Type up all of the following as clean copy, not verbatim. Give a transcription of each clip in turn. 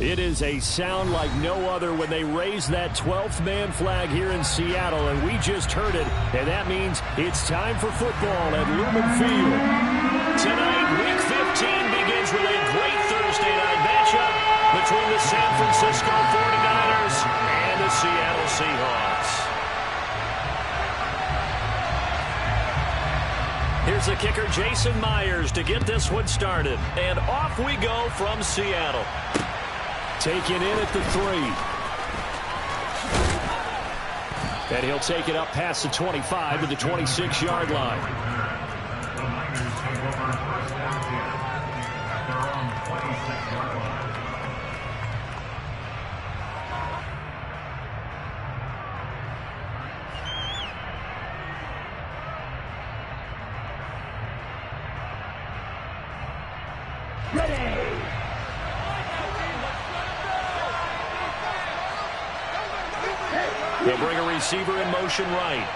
It is a sound like no other when they raise that 12th man flag here in Seattle, and we just heard it, and that means it's time for football at Lumen Field. Tonight, Week 15 begins with a great Thursday night matchup between the San Francisco 49ers and the Seattle Seahawks. Here's the kicker, Jason Myers, to get this one started. And off we go from Seattle. Taken in at the 3. And he'll take it up past the 25 to the 26-yard line. They'll bring a receiver in motion right.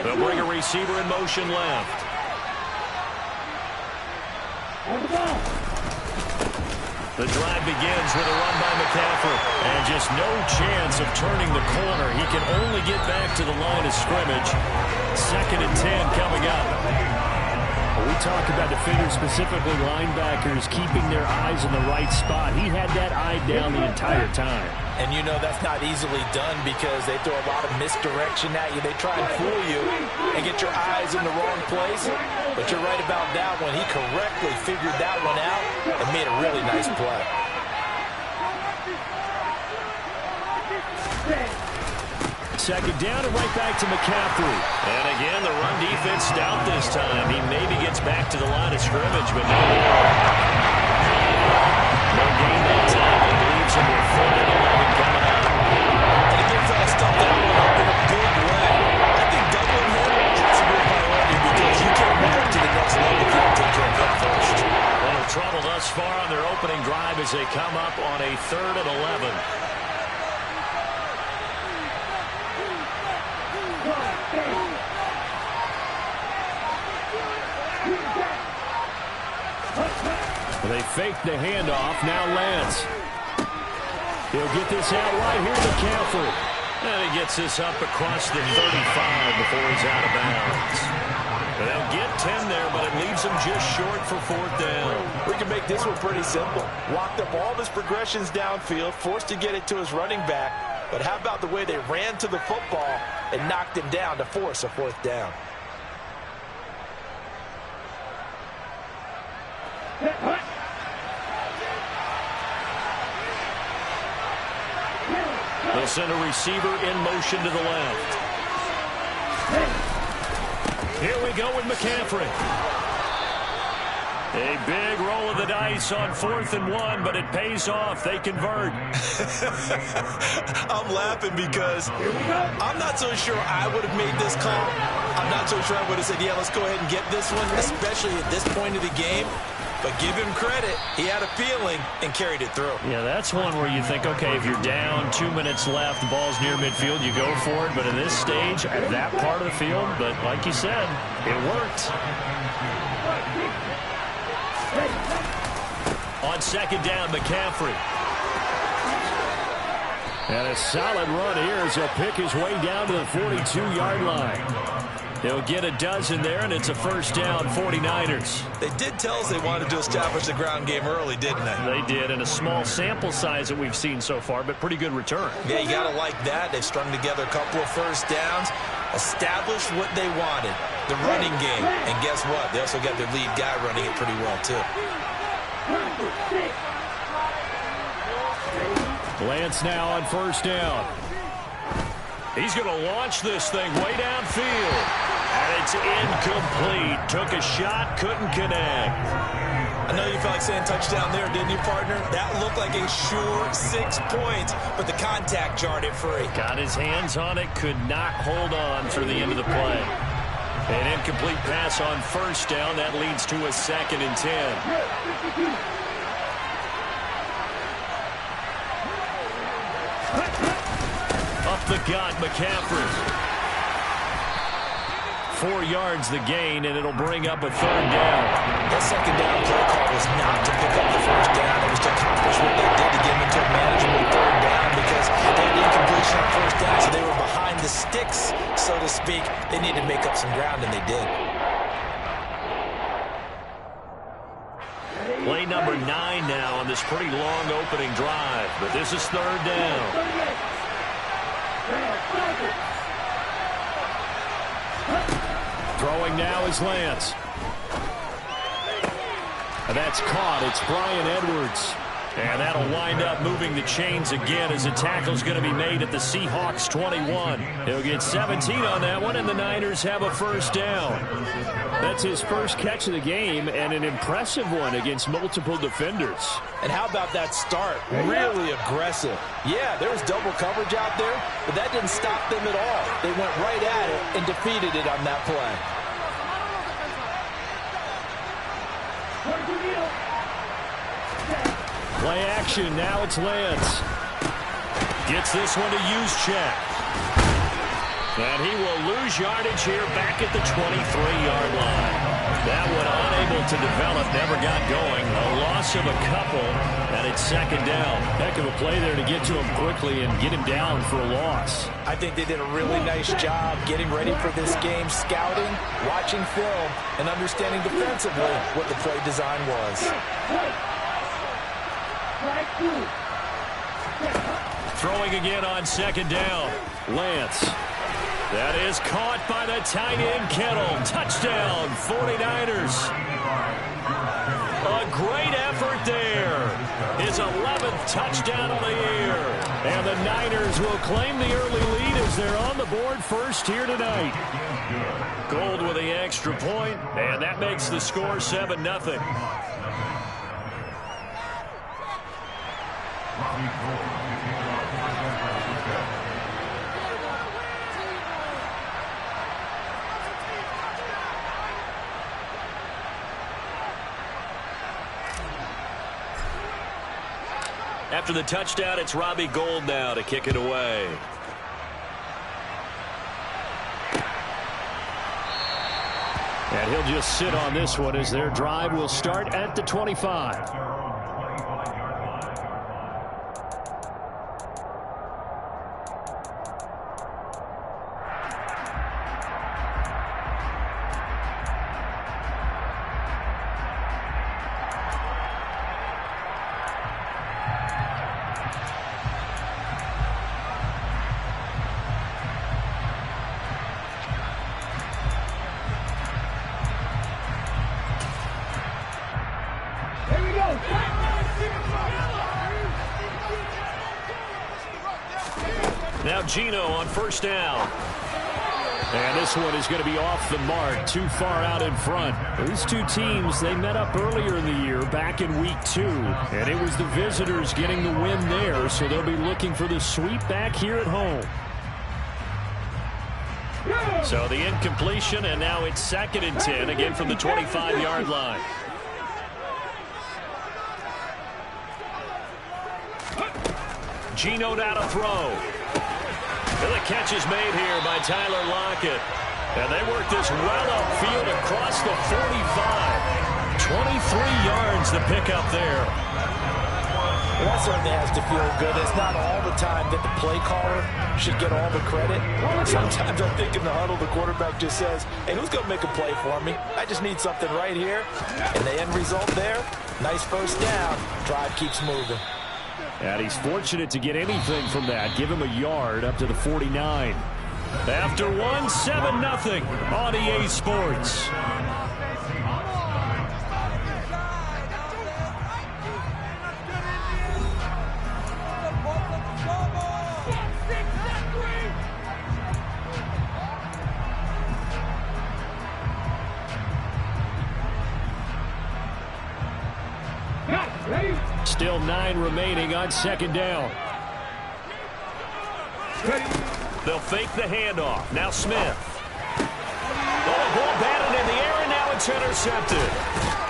They'll bring a receiver in motion left. The drive begins with a run by McCaffrey. And just no chance of turning the corner. He can only get back to the line of scrimmage. 2nd and 10 coming up. We talk about defenders, specifically linebackers, keeping their eyes in the right spot. He had that eye down the entire time. And you know that's not easily done because they throw a lot of misdirection at you. They try and fool you and get your eyes in the wrong place. But you're right about that one. He correctly figured that one out and made a really nice play. Second down and right back to McCaffrey. And again, the run defense stout this time. He maybe gets back to the line of scrimmage, but no gain that time. It leaves him with 3rd and 11 coming up. And again, fellas, stuffed that one up in a big way. I think doubling him, that's a real priority because you can't move up to the next level if you don't take care of him first. Well, in trouble thus far on their opening drive as they come up on a 3rd and 11. They fake the handoff. Now Lance. He'll get this out right here to McCaffrey. And he gets this up across the 35 before he's out of bounds. They'll get 10 there, but it leaves him just short for 4th down. We can make this one pretty simple. Walked up all of his progressions downfield, forced to get it to his running back. But how about the way they ran to the football and knocked him down to force a 4th down? They'll send a receiver in motion to the left. Here we go with McCaffrey. A big roll of the dice on 4th and 1, but it pays off. They convert. I'm laughing because I'm not so sure I would have made this call. I'm not so sure I would have said, yeah, let's go ahead and get this one, especially at this point of the game. But give him credit. He had a feeling and carried it through. Yeah, that's one where you think, okay, if you're down, 2 minutes left, the ball's near midfield, you go for it. But in this stage, at that part of the field, but like you said, it worked. On 2nd down, McCaffrey. And a solid run here as he'll pick his way down to the 42-yard line. They'll get a dozen there, and it's a 1st down, 49ers. They did tell us they wanted to establish the ground game early, didn't they? They did, and a small sample size that we've seen so far, but pretty good return. Yeah, you got to like that. They've strung together a couple of 1st downs, established what they wanted, the running game. And guess what? They also got their lead guy running it pretty well, too. Lance now on 1st down. He's going to launch this thing way downfield. And it's incomplete. Took a shot, couldn't connect. I know you felt like saying touchdown there, didn't you, partner? That looked like a sure 6 points, but the contact jarred it free. Got his hands on it, could not hold on for the end of the play. An incomplete pass on 1st down. That leads to a 2nd and 10. Up the gut, McCaffrey. 4 yards the gain, and it'll bring up a 3rd down. That second down play call was not to pick up the 1st down. It was to accomplish what they did to get into a manageable 3rd down because they had incompletion on 1st down, so they were behind the sticks, so to speak. They needed to make up some ground, and they did. Play number 9 now on this pretty long opening drive, but this is 3rd down. Throwing now is Lance. And that's caught. It's Brian Edwards. And that'll wind up moving the chains again as a tackle's going to be made at the Seahawks 21. He'll get 17 on that one, and the Niners have a 1st down. That's his first catch of the game, and an impressive one against multiple defenders. And how about that start? Really aggressive. Yeah, there was double coverage out there, but that didn't stop them at all. They went right at it and defeated it on that play. Play action. Now it's Lance. Gets this one to Juszczyk. And he will lose yardage here back at the 23-yard line. That one unable to develop, never got going. A loss of a couple, and it's 2nd down. Heck of a play there to get to him quickly and get him down for a loss. I think they did a really nice job getting ready for this game, scouting, watching film, and understanding defensively what the play design was. Throwing again on 2nd down. Lance. That is caught by the tight end, Kittle. Touchdown, 49ers. A great effort there. His 11th touchdown of the year. And the Niners will claim the early lead as they're on the board first here tonight. Gold with the extra point, and that makes the score 7-0. After the touchdown, it's Robbie Gould now to kick it away. And he'll just sit on this one as their drive will start at the 25. Now Gino on 1st down. And this one is going to be off the mark, too far out in front. These two teams, they met up earlier in the year, back in week 2. And it was the visitors getting the win there, so they'll be looking for the sweep back here at home. So the incompletion, and now it's 2nd and 10, again from the 25-yard line. Gino now to throw. And the catch is made here by Tyler Lockett. And they work this well upfield across the 45. 23 yards to pick up there. Well, that certainly has to feel good. It's not all the time that the play caller should get all the credit. Sometimes I think in the huddle, the quarterback just says, hey, who's going to make a play for me? I just need something right here. And the end result there, nice 1st down. Drive keeps moving. And he's fortunate to get anything from that. Give him a yard up to the 49. After one, 7-0 on EA Sports. Still 9 remaining on 2nd down. They'll fake the handoff. Now Smith. Oh, ball batted in the air, and now it's intercepted.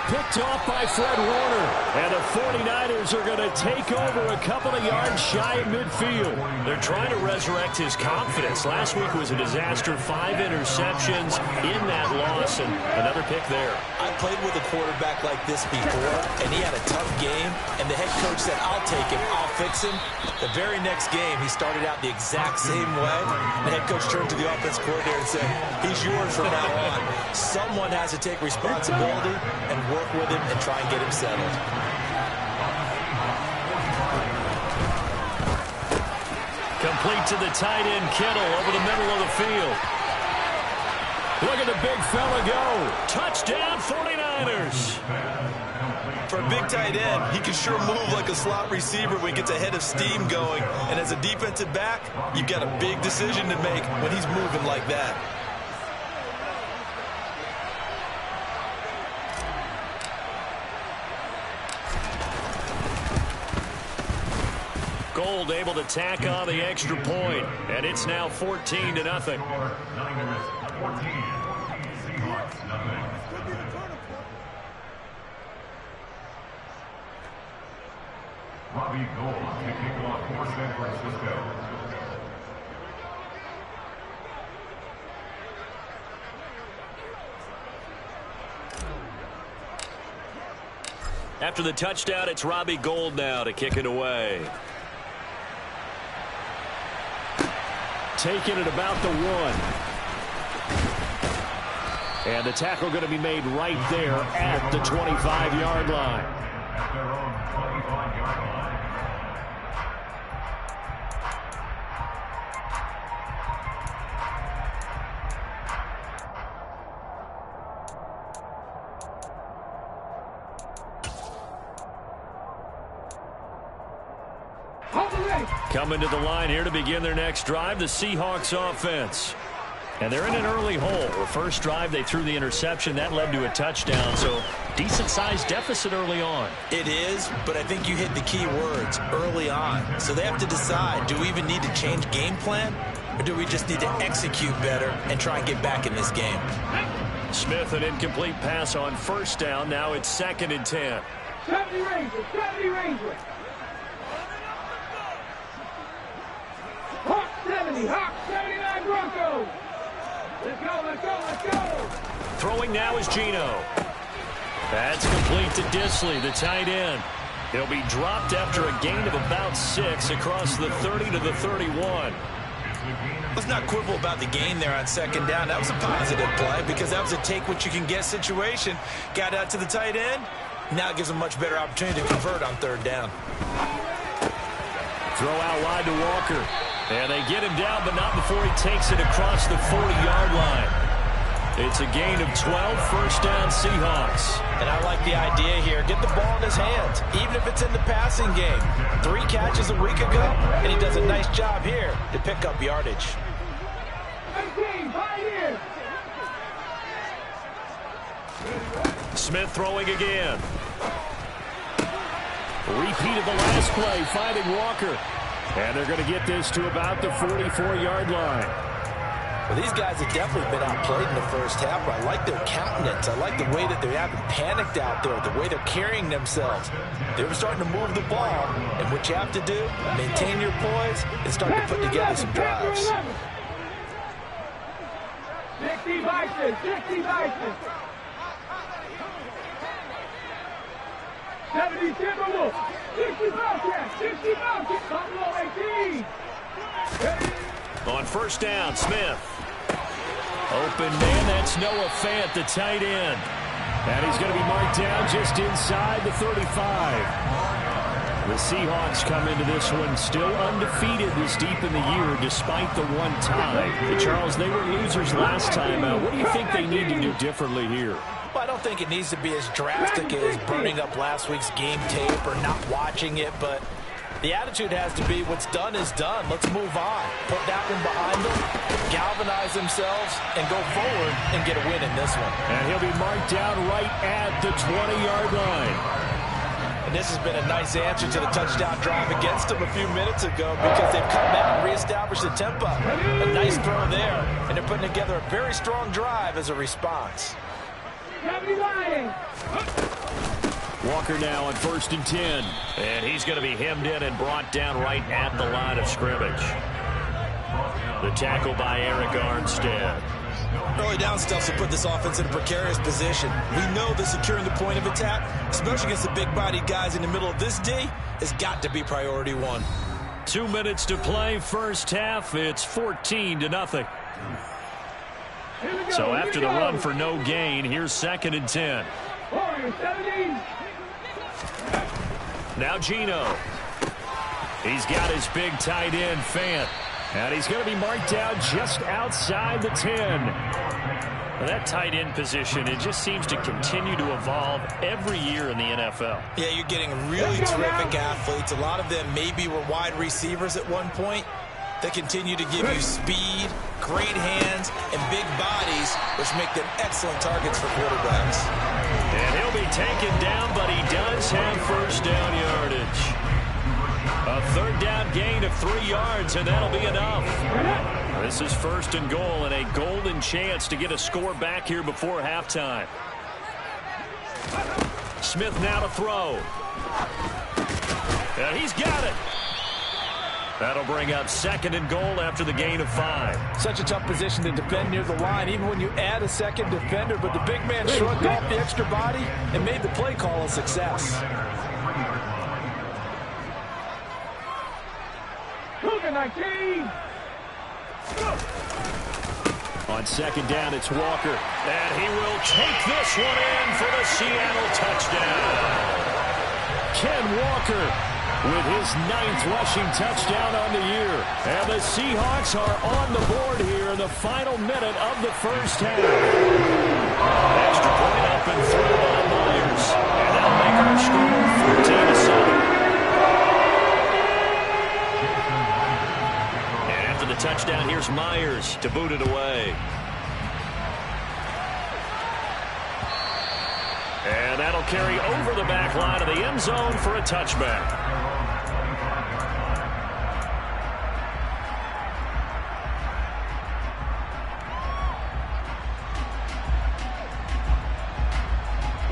Picked off by Fred Warner. And the 49ers are going to take over a couple of yards shy of midfield. They're trying to resurrect his confidence. Last week was a disaster. 5 interceptions in that loss, and another pick there. I played with a quarterback like this before, and he had a tough game, and the head coach said, I'll take him, I'll fix him. The very next game, he started out the exact same way. The head coach turned to the offense coordinator and said, he's yours from now on. Someone has to take responsibility and work with him and try and get him settled. Complete to the tight end, Kittle, over the middle of the field. Look at the big fella go. Touchdown, 49ers. For a big tight end, he can sure move like a slot receiver when he gets a head of steam going. And as a defensive back, you've got a big decision to make when he's moving like that. Gold able to tack on the extra point, and it's now 14-0. Robbie Gold to kick off for San Francisco. After the touchdown, it's Robbie Gold now to kick it away. Taking it about the 1. And the tackle going to be made right there at the 25-yard line. At their own 25-yard line. Coming to the line here to begin their next drive, the Seahawks offense. And they're in an early hole. The first drive, they threw the interception. That led to a touchdown, so decent-sized deficit early on. It is, but I think you hit the key words, early on. So they have to decide, do we even need to change game plan, or do we just need to execute better and try and get back in this game? Smith, an incomplete pass on first down. Now it's 2nd and 10. 70 Rangers, 70 Rangers. Hawk 70, Hawk 79 Broncos. Let's go, let's go, let's go. Throwing now is Geno. That's complete to Disley, the tight end. He'll be dropped after a gain of about 6 across the 30 to the 31. Let's not quibble about the gain there on 2nd down. That was a positive play because that was a take-what-you-can-get situation. Got out to the tight end. Now it gives him a much better opportunity to convert on 3rd down. Throw out wide to Walker. And they get him down, but not before he takes it across the 40-yard line. It's a gain of 12, first down Seahawks. And I like the idea here. Get the ball in his hands, even if it's in the passing game. 3 catches a week ago, and he does a nice job here to pick up yardage. 18, Pioneers. Smith throwing again. Repeat of the last play, finding Walker. And they're going to get this to about the 44-yard line. Well, these guys have definitely been outplayed in the first half, but I like their countenance. I like the way that they haven't panicked out there, the way they're carrying themselves. They're starting to move the ball, and what you have to do, maintain your poise and start to put together some drives. 60 Bison, 60 Bison. 70 Timberwolves, 60 Bobcats, 60 Bobcats, Buffalo 18. On first down, Smith. Open man, that's Noah Fant, the tight end. And he's going to be marked down just inside the 35. The Seahawks come into this one still undefeated this deep in the year despite the one tie. Charles, they were losers last time out. What do you think they need to do differently here? Well, I don't think it needs to be as drastic as burning up last week's game tape or not watching it, but the attitude has to be what's done is done. Let's move on. Put that one behind them, galvanize themselves, and go forward and get a win in this one. And he'll be marked down right at the 20-yard line. And this has been a nice answer to the touchdown drive against them a few minutes ago because they've come out and reestablished the tempo. A nice throw there, and they're putting together a very strong drive as a response. 70 Lions. Walker now on 1st and 10. And he's going to be hemmed in and brought down right at the line of scrimmage. The tackle by Eric Armstead. Early down stuff to put this offense in a precarious position. We know that securing the point of attack, especially against the big-bodied guys in the middle of this D, has got to be priority one. 2 minutes to play, first half. It's 14-0. So after the run for no gain, here's 2nd and 10. Now Gino. He's got his big tight end, Fant. And he's going to be marked down just outside the 10. Well, that tight end position, it just seems to continue to evolve every year in the NFL. Yeah, you're getting really terrific athletes. A lot of them maybe were wide receivers at one point. They continue to give you speed, great hands, and big bodies, which make them excellent targets for quarterbacks. And he'll be taken down, but he does have first down yardage. A 3rd down gain of 3 yards, and that'll be enough. This is 1st and goal, and a golden chance to get a score back here before halftime. Smith now to throw. And he's got it. That'll bring up 2nd and goal after the gain of 5. Such a tough position to defend near the line, even when you add a second defender, but the big man shrugged off the extra body and made the play call a success. On 2nd down, it's Walker. And he will take this one in for the Seattle touchdown. Ken Walker with his 9th rushing touchdown on the year. And the Seahawks are on the board here in the final minute of the first half. Extra point up and through by Myers. And that'll make our score 14-7. And after the touchdown, here's Myers to boot it away. And that'll carry over the back line of the end zone for a touchback.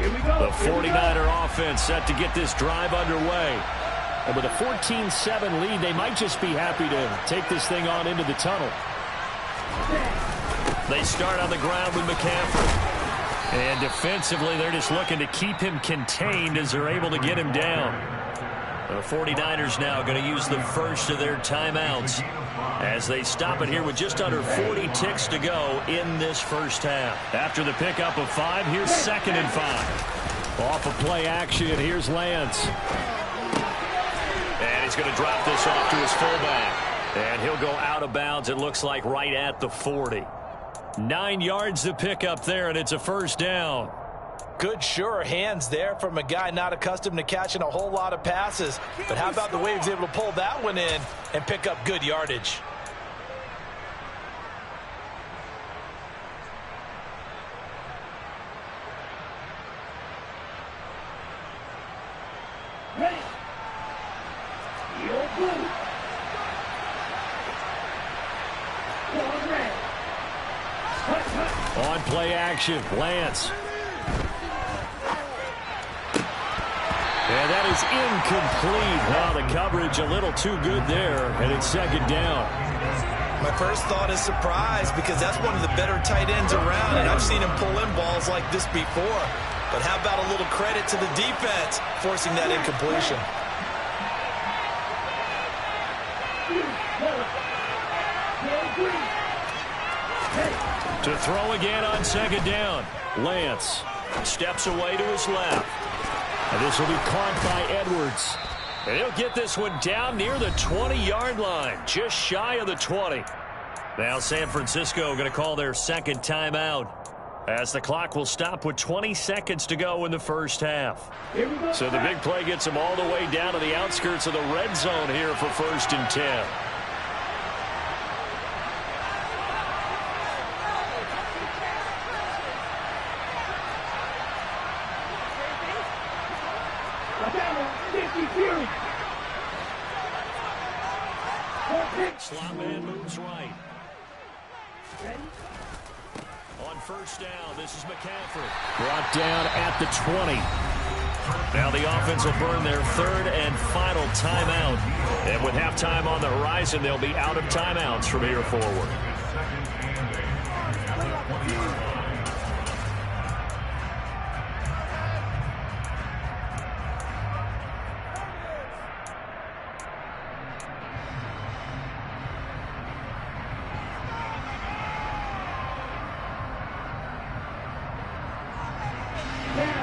The 49er offense set to get this drive underway. And with a 14-7 lead, they might just be happy to take this thing on into the tunnel. They start on the ground with McCaffrey. And defensively, they're just looking to keep him contained as they're able to get him down. The 49ers now going to use the first of their timeouts as they stop it here with just under 40 ticks to go in this first half. After the pickup of 5, here's 2nd and 5. Off of play action, here's Lance. And he's going to drop this off to his fullback. And he'll go out of bounds, it looks like, right at the 40. 9 yards to pick up there, and it's a first down. Good, sure hands there from a guy not accustomed to catching a whole lot of passes. But how about the way he was able to pull that one in and pick up good yardage? On play action, Lance. And that is incomplete. Wow, the coverage a little too good there, and it's 2nd down. My first thought is surprise because that's one of the better tight ends around, and I've seen him pull in balls like this before. But how about a little credit to the defense forcing that incompletion? To throw again on 2nd down. Lance steps away to his left. And this will be caught by Edwards. And he'll get this one down near the 20-yard line, just shy of the 20. Now San Francisco going to call their 2nd timeout as the clock will stop with 20 seconds to go in the first half. So the big play gets them all the way down to the outskirts of the red zone here for 1st and 10. Slot man moves right. On 1st down, this is McCaffrey. Brought down at the 20. Now the offense will burn their third and final timeout. And with halftime on the horizon, they'll be out of timeouts from here forward.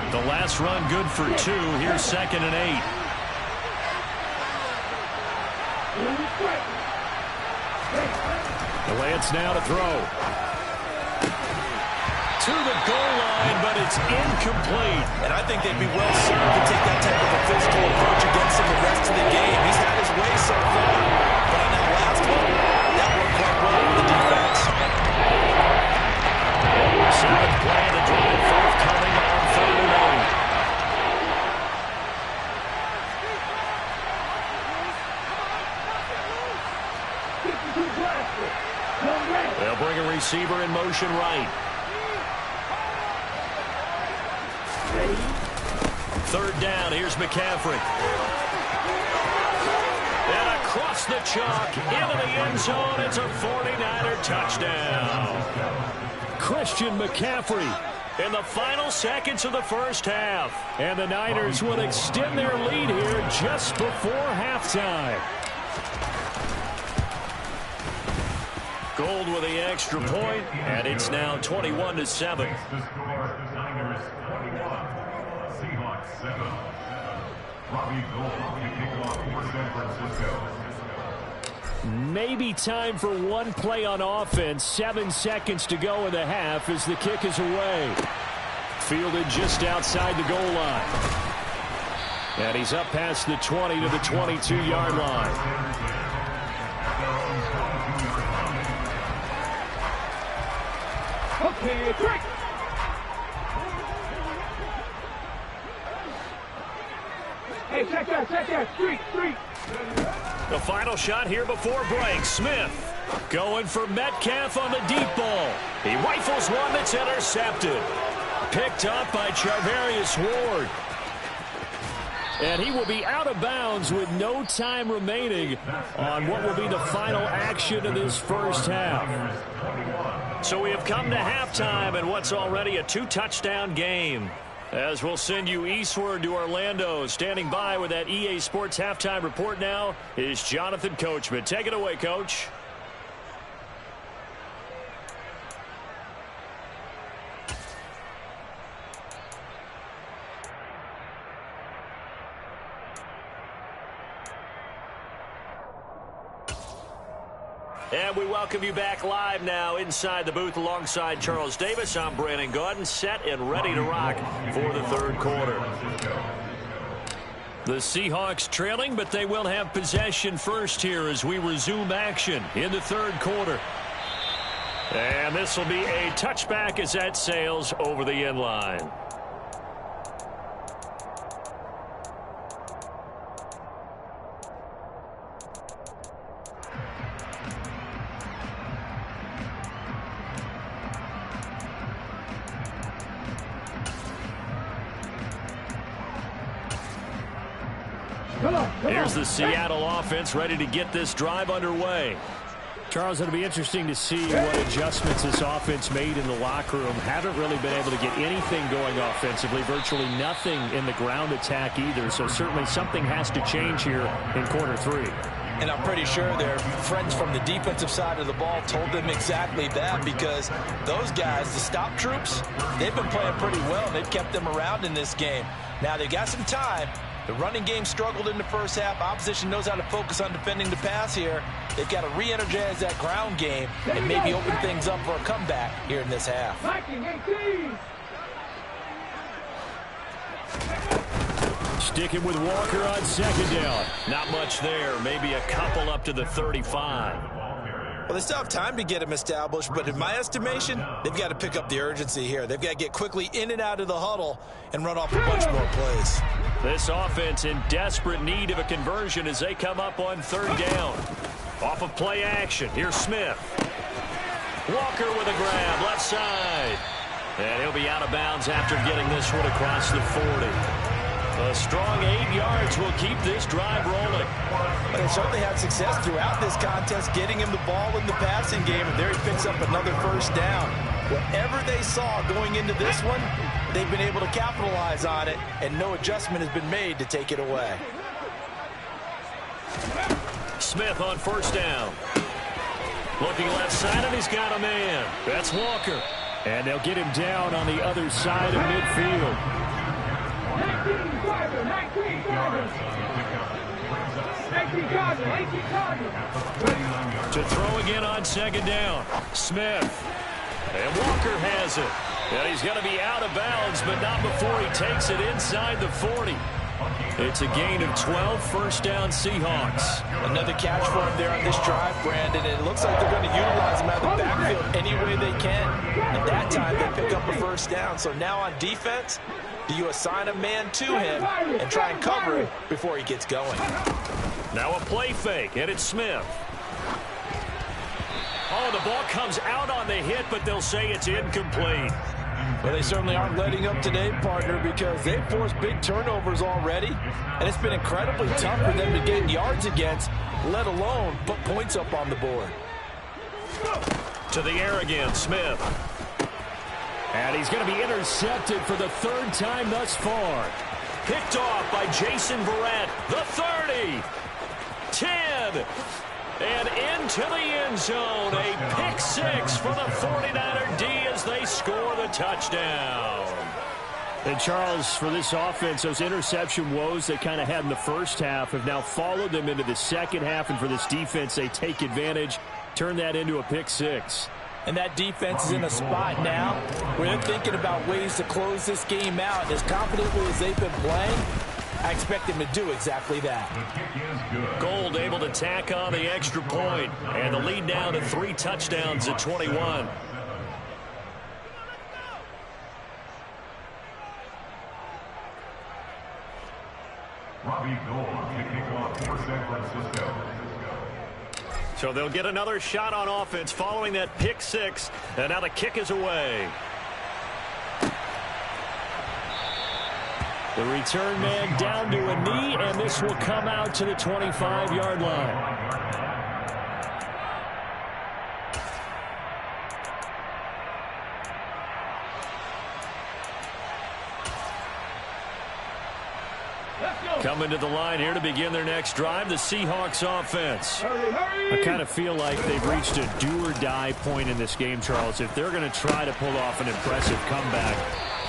The last run good for 2. Here's 2nd and 8. The Lance now to throw. To the goal line, but it's incomplete. And I think they'd be well served to take that type of a physical approach against him the rest of the game. He's had his way so far, but on that last one, that worked quite well with the defense. 7th play of the drive, forthcoming on 3rd and 8. They'll bring a receiver in motion right. 3rd down. Here's McCaffrey. And across the chalk into the end zone. It's a 49er touchdown. Christian McCaffrey in the final seconds of the first half. And the Niners will extend their lead here just before halftime. Gold with the extra point, and it's now 21-7. The score, Niners 21, Seahawks 7. Robbie Gould to kick off for San Francisco. Maybe time for one play on offense. 7 seconds to go in the half as the kick is away. Fielded just outside the goal line. And he's up past the 20 to the 22-yard line. Okay, break. Hey, check that, street. The final shot here before break. Smith going for Metcalf on the deep ball. He rifles one that's intercepted. Picked up by Charvarius Ward. And he will be out of bounds with no time remaining on what will be the final action of this first half. So we have come to halftime in what's already a 2-touchdown game. As we'll send you eastward to Orlando. Standing by with that EA Sports halftime report now is Jonathan Coachman. Take it away, Coach. And we welcome you back live now inside the booth alongside Charles Davis. I'm Brandon Gaudin, set and ready to rock for the third quarter. The Seahawks trailing, but they will have possession first here as we resume action in the third quarter. And this will be a touchback as that sails over the end line. Here's the Seattle offense ready to get this drive underway. Charles, it'll be interesting to see what adjustments this offense made in the locker room. Haven't really been able to get anything going offensively, virtually nothing in the ground attack either. So certainly something has to change here in quarter 3. And I'm pretty sure their friends from the defensive side of the ball told them exactly that, because those guys, the stop troops, they've been playing pretty well. They've kept them around in this game. Now they've got some time. The running game struggled in the first half. Opposition knows how to focus on defending the pass here. They've got to re-energize that ground game and maybe open things up for a comeback here in this half. Sticking with Walker on 2nd down. Not much there. Maybe a couple up to the 35. Well, they still have time to get him established, but in my estimation, they've got to pick up the urgency here. They've got to get quickly in and out of the huddle and run off a bunch more plays. This offense in desperate need of a conversion as they come up on 3rd down. Off of play action. Here's Smith. Walker with a grab, left side. And he'll be out of bounds after getting this one across the 40. A strong 8 yards will keep this drive rolling. But they certainly had success throughout this contest, getting him the ball in the passing game, and there he picks up another first down. Whatever they saw going into this one, they've been able to capitalize on it, and no adjustment has been made to take it away. Smith on first down. Looking left side, and he's got a man. That's Walker. And they'll get him down on the other side of midfield. 18 To throw again on second down. Smith. And Walker has it. And he's going to be out of bounds, but not before he takes it inside the 40. It's a gain of 12, first down Seahawks. Another catch for him there on this drive, Brandon. And it looks like they're going to utilize him out of the backfield any way they can. And that time they pick up a first down. So now on defense, do you assign a man to him and try and cover it before he gets going? Now a play fake, and it's Smith. Oh, the ball comes out on the hit, but they'll say it's incomplete. Well, they certainly aren't letting up today, partner, because they've forced big turnovers already, and it's been incredibly tough for them to get yards against, let alone put points up on the board. To the air again, Smith. And he's going to be intercepted for the third time thus far. Picked off by Jason Verrett. The 30. 10. And into the end zone. A pick six for the 49er D as they score the touchdown. And Charles, for this offense, those interception woes they kind of had in the first half have now followed them into the second half. And for this defense, they take advantage, turn that into a pick six. And that defense is in a spot now where they're thinking about ways to close this game out. And as confidently as they've been playing, I expect them to do exactly that. Gold able to tack on the extra point, and the lead down to 3 touchdowns at 21. Robbie Gold kicking off for San Francisco. So they'll get another shot on offense following that pick six, and now the kick is away. The return man down to a knee, and this will come out to the 25-yard line. Coming to the line here to begin their next drive, the Seahawks offense. I kind of feel like they've reached a do-or-die point in this game, Charles. If they're going to try to pull off an impressive comeback,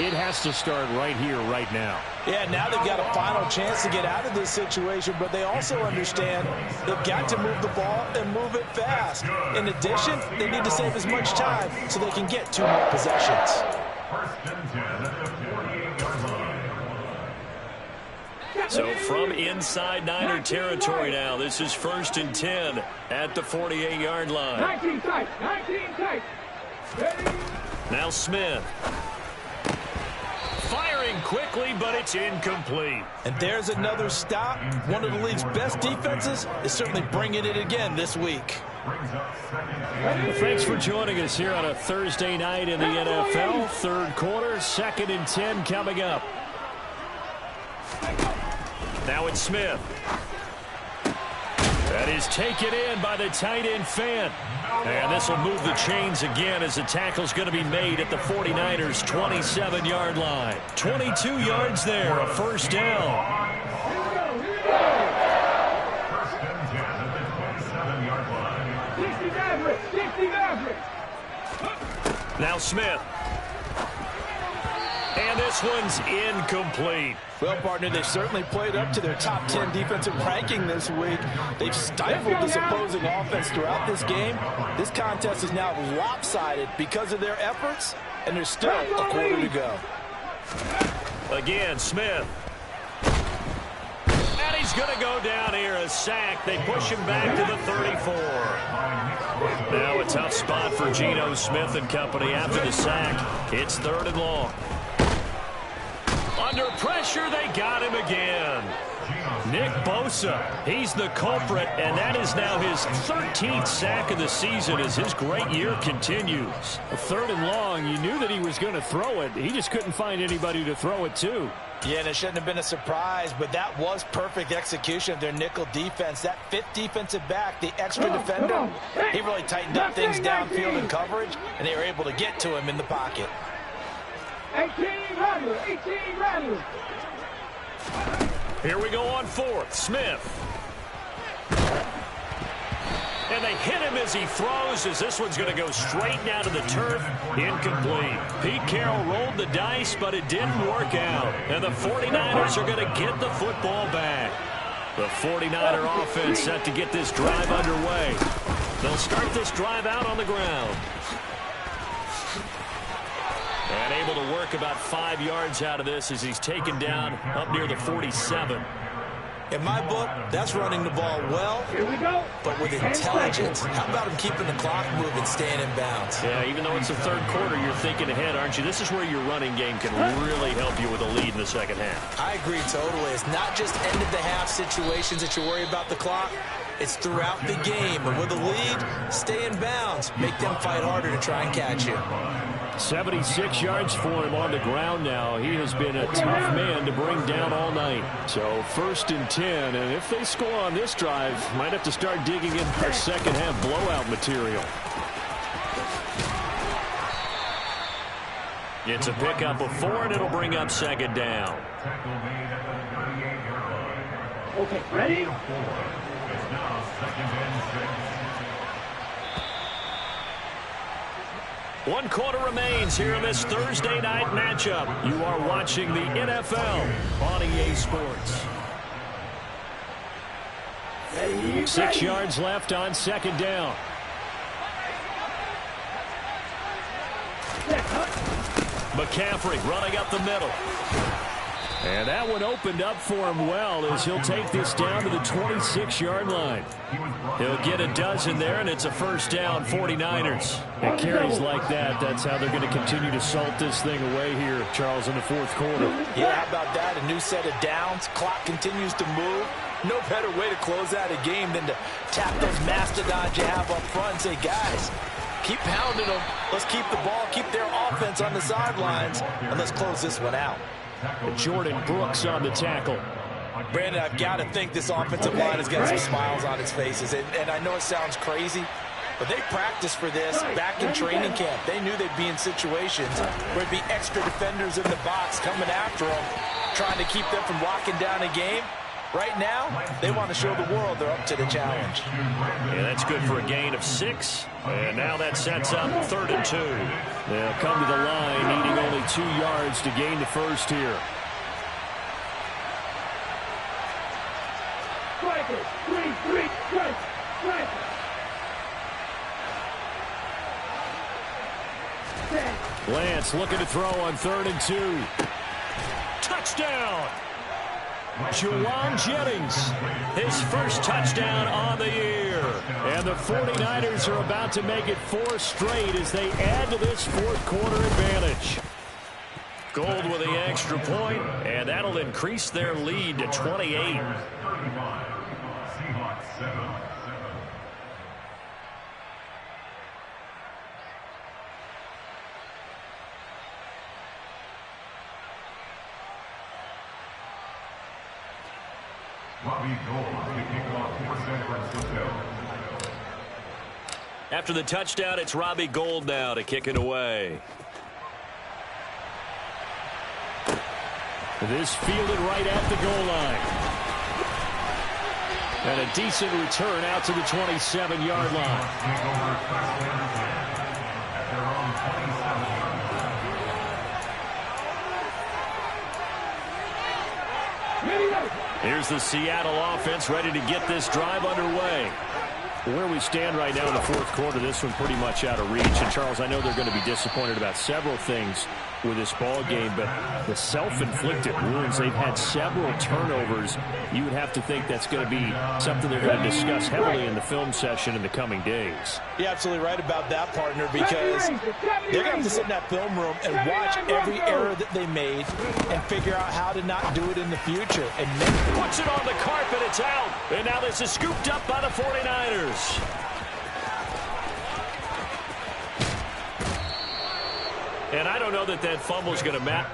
it has to start right here, right now. Yeah, now they've got a final chance to get out of this situation, but they also understand they've got to move the ball and move it fast. In addition, they need to save as much time so they can get 2 more possessions. First and 10 at the 48-yard line. So from inside Niner territory now, this is first and 10 at the 48-yard line. 19 tight, 19 tight. Now Smith. Firing quickly, but it's incomplete. And there's another stop. One of the league's best defenses is certainly bringing it again this week. Well, thanks for joining us here on a Thursday night in the NFL. Third quarter, second and 10 coming up. Now it's Smith. That is taken in by the tight end Fant. And this will move the chains again as the tackle's going to be made at the 49ers' 27-yard line. 22 yards there, a first down. First and 10 at the 27-yard line. Now Smith. And this one's incomplete. Well, partner, they've certainly played up to their top 10 defensive ranking this week. They've stifled this opposing offense throughout this game. This contest is now lopsided because of their efforts, and there's still a quarter to go. Again, Smith. And he's going to go down here, a sack. They push him back to the 34. Now a tough spot for Geno Smith and company after the sack. It's 3rd and long. Under pressure, they got him again. Nick Bosa, he's the culprit, and that is now his 13th sack of the season as his great year continues. 3rd and long, you knew that he was going to throw it. He just couldn't find anybody to throw it to. Yeah, and it shouldn't have been a surprise, but that was perfect execution of their nickel defense. That fifth defensive back, the extra defender, he really tightened up things downfield in coverage, and they were able to get to him in the pocket. 18 Rattler. Here we go on fourth. Smith. And they hit him as he throws, as this one's going to go straight down to the turf. Incomplete. Pete Carroll rolled the dice, but it didn't work out. And the 49ers are going to get the football back. The 49er offense set to get this drive underway. They'll start this drive out on the ground. And able to work about 5 yards out of this as he's taken down up near the 47. In my book, that's running the ball well, but with intelligence. How about him keeping the clock moving, staying in bounds? Yeah, even though it's the third quarter, you're thinking ahead, aren't you? This is where your running game can really help you with a lead in the second half. I agree totally. It's not just end-of-the-half situations that you worry about the clock. It's throughout the game. And with a lead, stay in bounds. Make them fight harder to try and catch you. 76 yards for him on the ground now. He has been a tough man to bring down all night. So 1st and 10, and if they score on this drive, might have to start digging in our second half blowout material. It's a pickup of 4, and it'll bring up 2nd down. Okay, ready? It's now 2nd and 6. 1 quarter remains here in this Thursday night matchup. You are watching the NFL on EA Sports. 6 yards left on 2nd down. McCaffrey running up the middle. And that one opened up for him well as he'll take this down to the 26-yard line. He'll get a dozen there, and it's a 1st down, 49ers. It carries like that. That's how they're going to continue to salt this thing away here, Charles, in the 4th quarter. Yeah, how about that? A new set of downs. Clock continues to move. No better way to close out a game than to tap those mastodons you have up front and say, guys, keep pounding them. Let's keep the ball, keep their offense on the sidelines, and let's close this one out. Jordan Brooks on the tackle. Brandon, I've got to think this offensive line has got some smiles on its faces. And I know it sounds crazy, but they practiced for this back in training camp. They knew they'd be in situations where it'd be extra defenders in the box coming after them, trying to keep them from locking down a game. Right now, they want to show the world they're up to the challenge. Yeah, that's good for a gain of 6. And now that sets up 3rd and 2. They'll come to the line, needing only 2 yards to gain the first here. Strikers, 3, strike. Lance looking to throw on 3rd and 2. Touchdown! Juwan Jennings, his first touchdown on the year. And the 49ers are about to make it 4 straight as they add to this 4th quarter advantage. Gold with the extra point, and that'll increase their lead to 28. Seahawks 7. After the touchdown, it's Robbie Gould now to kick it away. This fielded right at the goal line. And a decent return out to the 27-yard line. Here's the Seattle offense ready to get this drive underway. Where we stand right now in the 4th quarter, this one pretty much out of reach. And, Charles, I know they're going to be disappointed about several things with this ball game, but the self-inflicted wounds, they've had several turnovers. You would have to think that's going to be something they're going to discuss heavily in the film session in the coming days. You're absolutely right about that, partner, because they're going to have to sit in that film room and watch every error that they made and figure out how to not do it in the future. And puts it on the carpet, it's out. And now this is scooped up by the 49ers. And I don't know that that fumble is going to matter.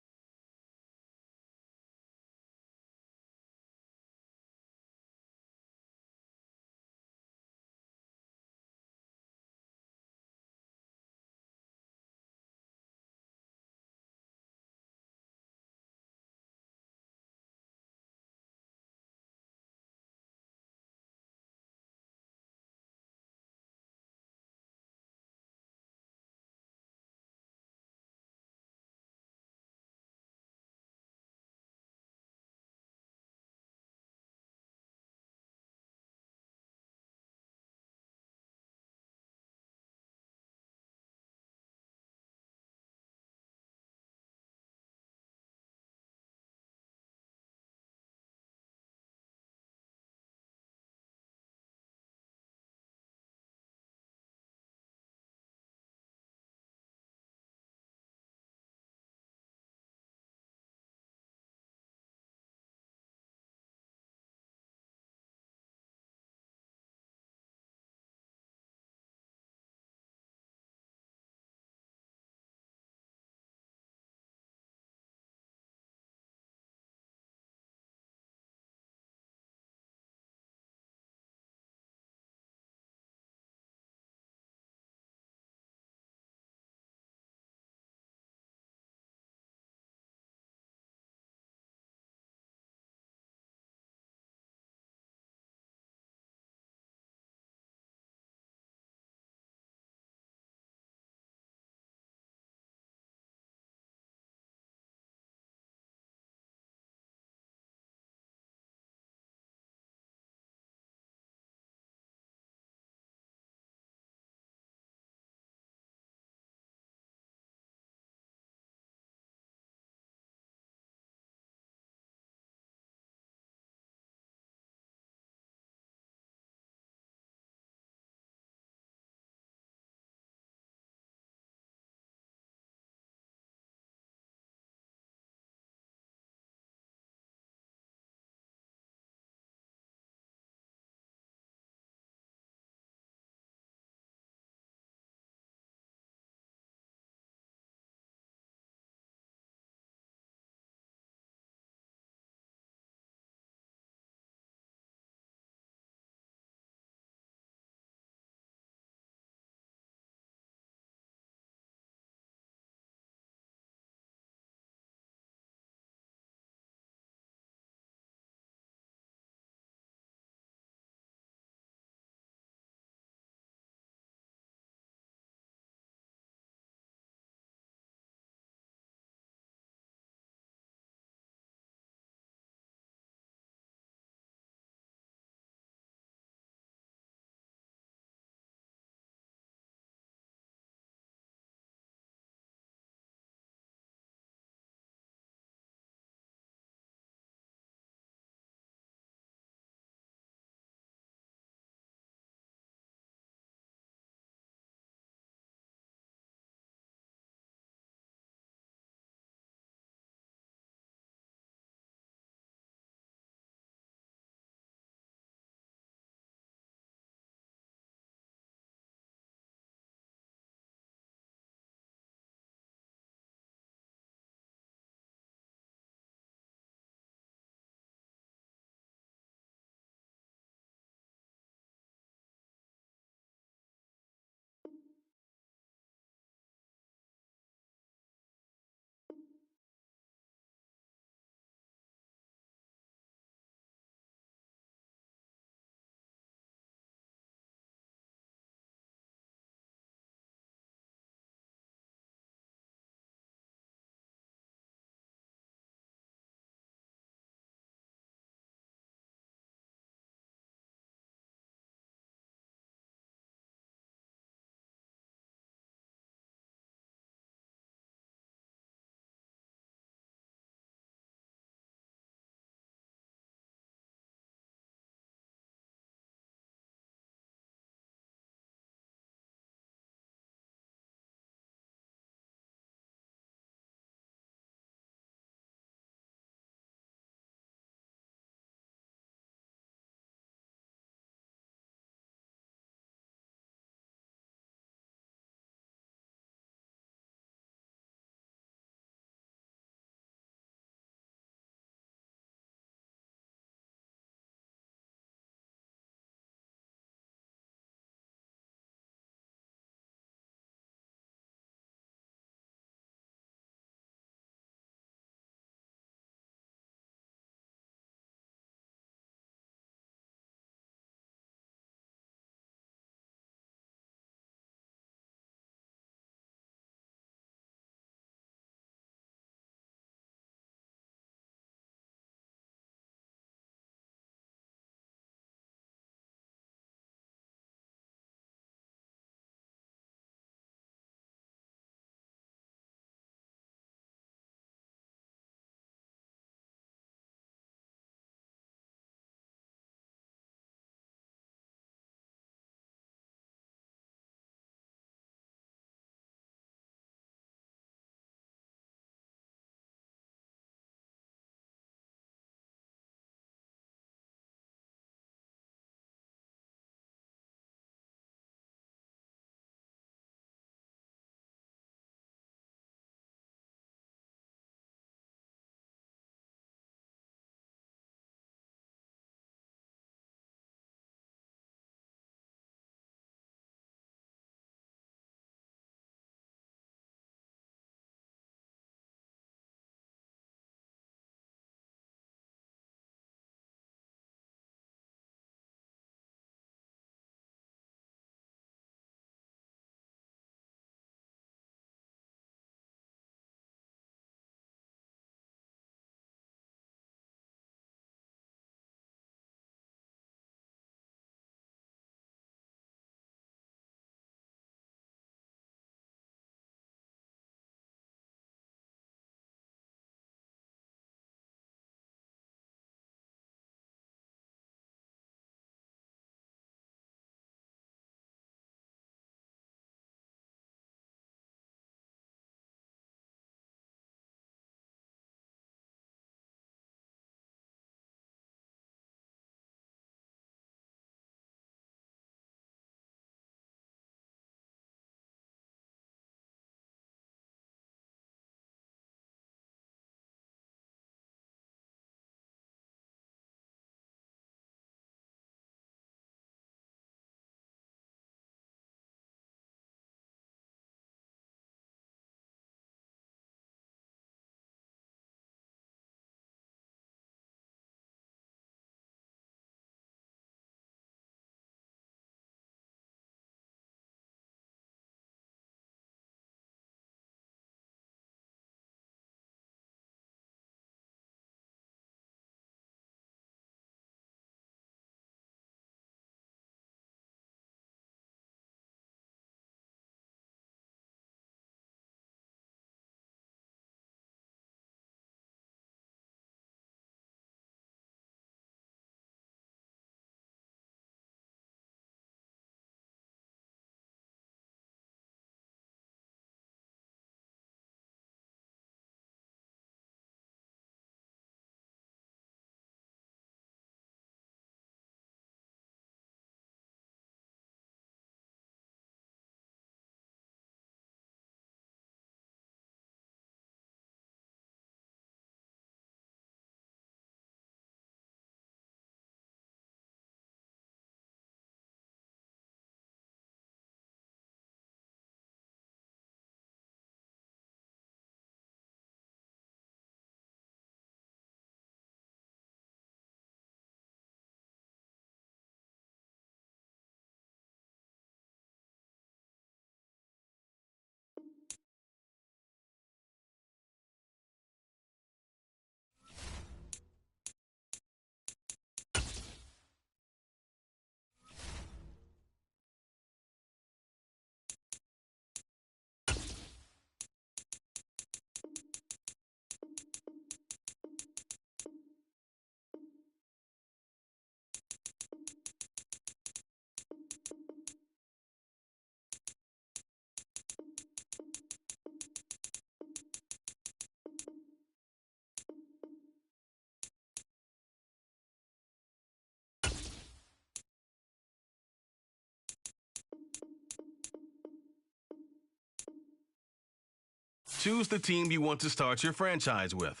choose the team you want to start your franchise with.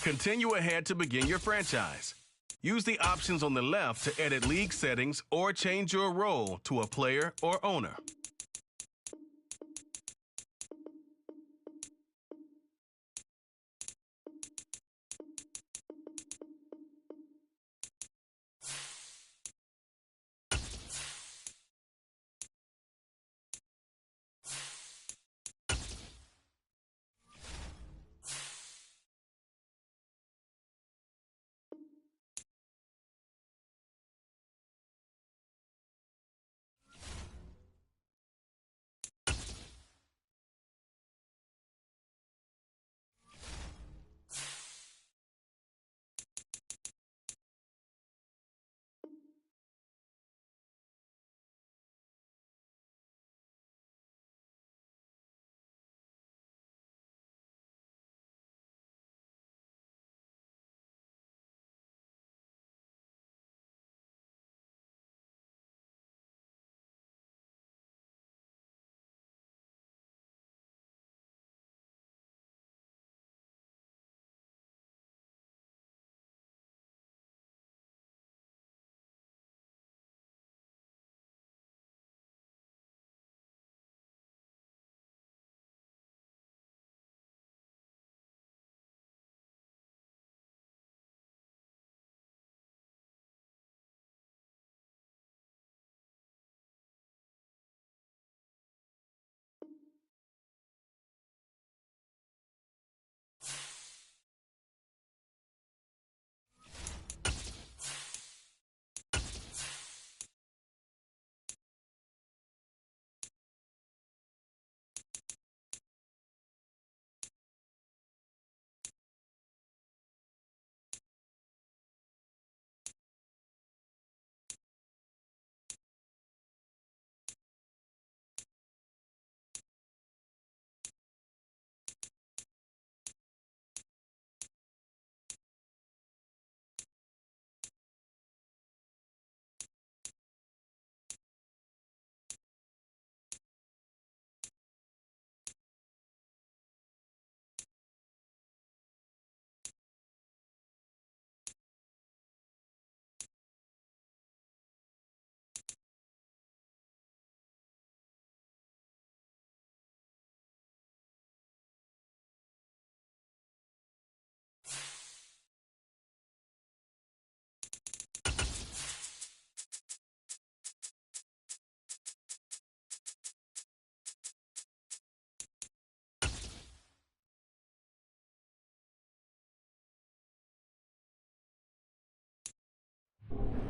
Continue ahead to begin your franchise. Use the options on the left to edit league settings or change your role to a player or owner.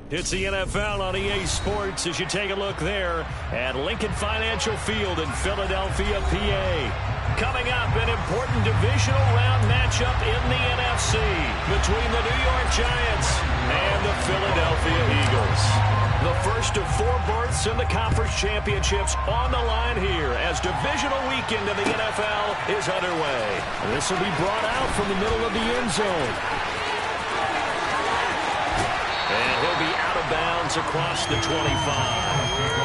It's the NFL on EA Sports as you take a look there at Lincoln Financial Field in Philadelphia, PA. Coming up, an important divisional round matchup in the NFC between the New York Giants and the Philadelphia Eagles. The first of 4 berths in the conference championships on the line here as divisional weekend of the NFL is underway. This will be brought out from the middle of the end zone. And he'll be out of bounds across the 25.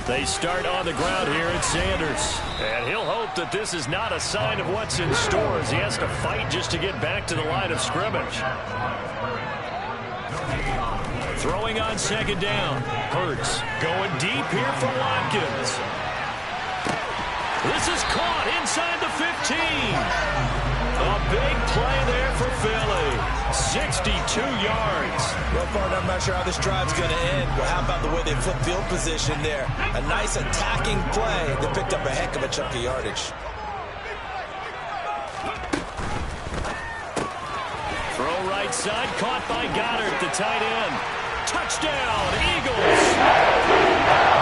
They start on the ground here at Sanders. And he'll hope that this is not a sign of what's in store as he has to fight just to get back to the line of scrimmage. Throwing on second down. Hurts going deep here for Watkins. This is caught inside the 15. A big play there for Philly. 62 yards. Well, partner, I'm not sure how this drive's going to end. Well, how about the way they flip field position there? A nice attacking play. They picked up a heck of a chunk of yardage. Throw right side, caught by Goddard, the tight end. Touchdown, Eagles.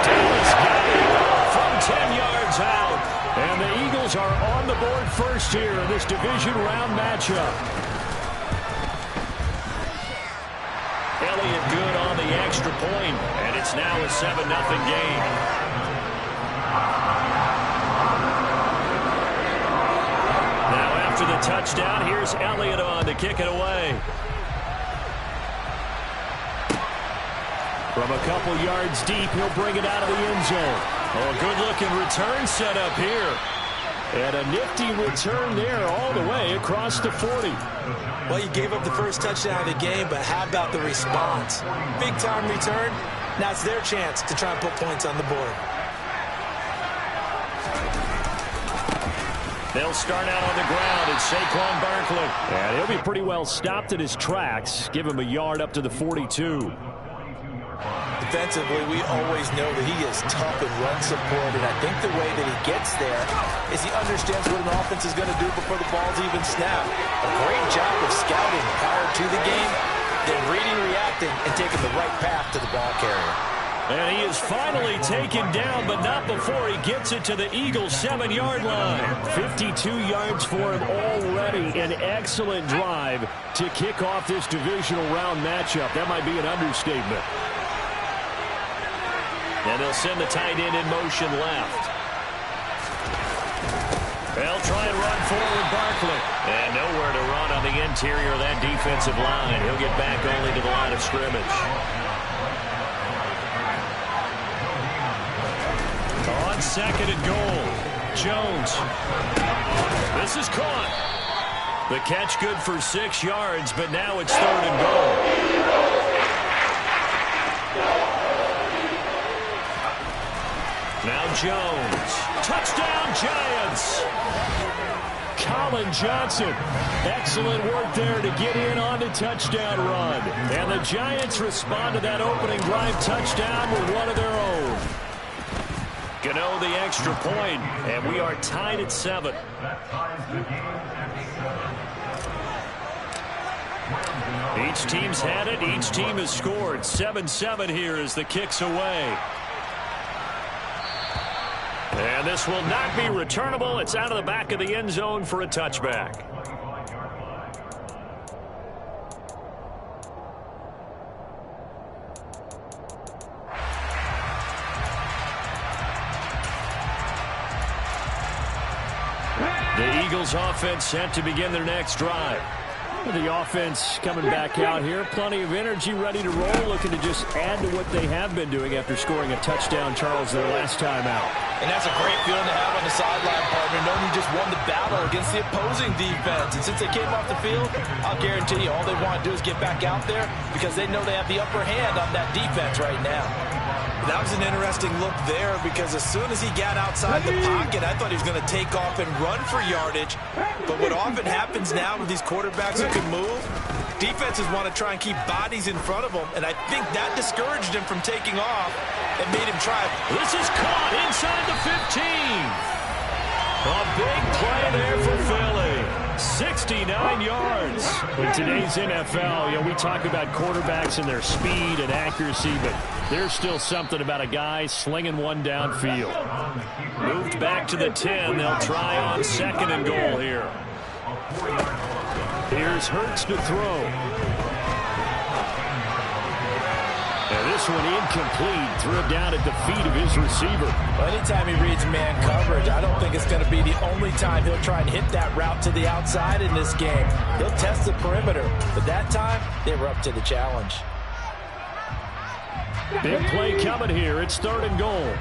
Dallas got it from 10 yards out. And the Eagles are on the board first here in this division round matchup. extra point, and it's now a 7-0 game. Now after the touchdown, here's Elliott on to kick it away. From a couple yards deep, he'll bring it out of the end zone. Oh, a good-looking return set up here. And a nifty return there all the way across the 40. Well, you gave up the first touchdown of the game, but how about the response? Big-time return. Now it's their chance to try and put points on the board. They'll start out on the ground. It's Saquon Barkley. And he'll be pretty well stopped in his tracks. Give him a yard up to the 42. Defensively, we always know that he is tough in run support, and I think the way that he gets there is he understands what an offense is going to do before the ball's even snapped. A great job of scouting prior to the game, then reading, reacting, and taking the right path to the ball carrier. And he is finally taken down, but not before he gets it to the Eagles' 7-yard line. 52 yards for him already. An excellent drive to kick off this divisional round matchup. That might be an understatement. And they'll send the tight end in motion left. They'll try and run forward Barkley. And nowhere to run on the interior of that defensive line. He'll get back only to the line of scrimmage. On second and goal, Jones. This is caught. The catch good for 6 yards, but now it's third and goal. Now Jones. Touchdown, Giants. Colin Johnson. Excellent work there to get in on the touchdown run. And the Giants respond to that opening drive touchdown with one of their own. Gano the extra point, and we are tied at 7. Each team's had it. Each team has scored. 7-7 here as the kick's away. And this will not be returnable. It's out of the back of the end zone for a touchback. The Eagles offense set to begin their next drive. The offense coming back out here. Plenty of energy, ready to roll, looking to just add to what they have been doing after scoring a touchdown, Charles, their last time out. And that's a great feeling to have on the sideline, partner, knowing you just won the battle against the opposing defense. And since they came off the field, I'll guarantee you all they want to do is get back out there because they know they have the upper hand on that defense right now. That was an interesting look there because as soon as he got outside the pocket, I thought he was going to take off and run for yardage. But what often happens now with these quarterbacks who can move, defenses want to try and keep bodies in front of them, and I think that discouraged him from taking off and made him try. This is caught inside the 15. A big play there for Philly. 69 yards. In today's NFL, we talk about quarterbacks and their speed and accuracy, but there's still something about a guy slinging one downfield. Moved back to the 10. They'll try on second and goal here. Here's Hurts to throw. And this one incomplete. Threw it down at the feet of his receiver. Well, anytime he reads man coverage, I don't think it's going to be the only time he'll try and hit that route to the outside in this game. He'll test the perimeter, but that time they were up to the challenge. Big play coming here. It's third and goal.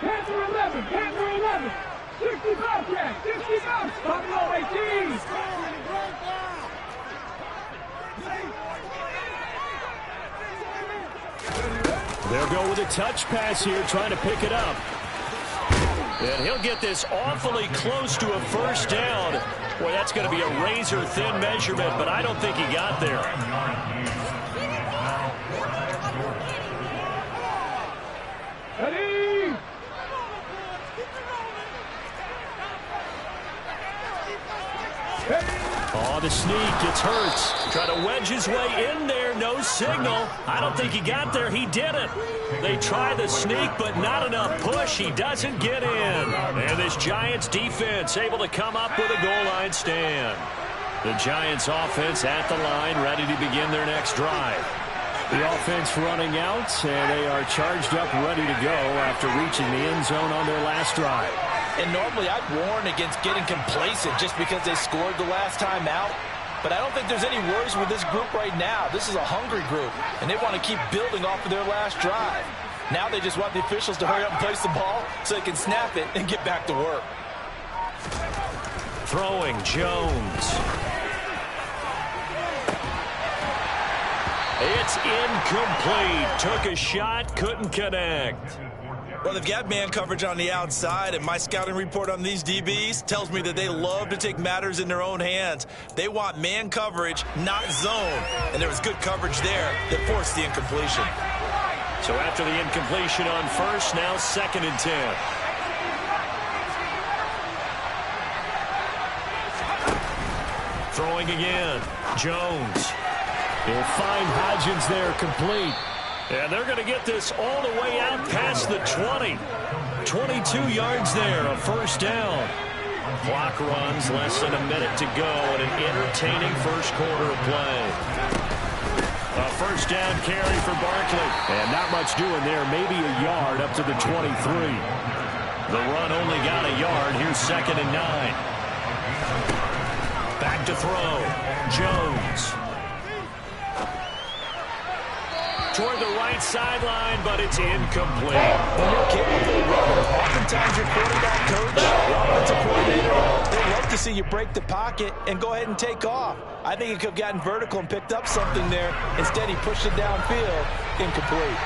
Panther 11, Panther 11, 60 Bobcats, 60 Bobcats, Buffalo 18. They'll go with a touch pass here, trying to pick it up. And he'll get this awfully close to a first down. Boy, that's going to be a razor-thin measurement, but I don't think he got there. Ready? Oh, the sneak. It's Hurts. Trying to wedge his way in there. No signal. I don't think he got there. He didn't. They try the sneak, but not enough push. He doesn't get in. And this Giants defense able to come up with a goal line stand. The Giants offense at the line, ready to begin their next drive. The offense running out, and they are charged up, ready to go after reaching the end zone on their last drive. And normally I'd warn against getting complacent just because they scored the last time out. But I don't think there's any worries with this group right now. This is a hungry group, and they want to keep building off of their last drive. Now they just want the officials to hurry up and place the ball so they can snap it and get back to work. Throwing, Jones. It's incomplete. Took a shot, couldn't connect. Well, they've got man coverage on the outside, and my scouting report on these DBs tells me that they love to take matters in their own hands. They want man coverage, not zone. And there was good coverage there that forced the incompletion. So after the incompletion on first, now 2nd and 10. Throwing again. Jones. He'll find Hodgins there, complete. And they're going to get this all the way out past the 20. 22 yards there, a first down. Clock runs, less than a minute to go in an entertaining first quarter of play. A first down carry for Barkley. And not much doing there, maybe a yard up to the 23. The run only got a yard. Here's 2nd and 9. Back to throw. Jones. Toward the right sideline, but it's incomplete. When you're capable of running, oftentimes your quarterback coach, your offensive coordinator, they love to see you break the pocket and go ahead and take off. I think he could have gotten vertical and picked up something there. Instead, he pushed it downfield, incomplete.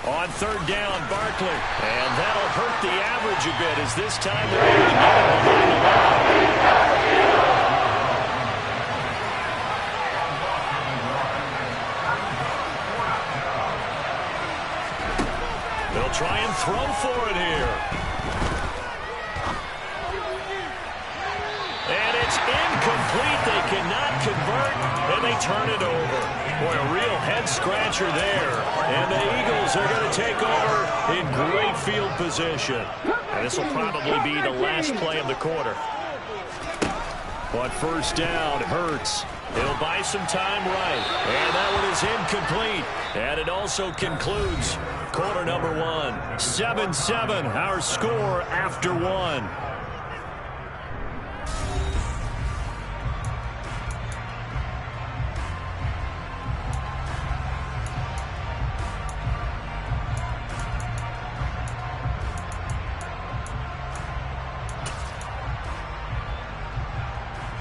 On 3rd down, Barkley. And that'll hurt the average a bit as this time they're able to get him behind the line. They'll try and throw for it here. And it's incomplete. They cannot convert, and they turn it over. Boy, a real head-scratcher there. And the Eagles are going to take over in great field position. And this will probably be the last play of the quarter. But first down, Hurts. He'll buy some time right. And that one is incomplete. And it also concludes quarter number 1. 7-7, our score after 1.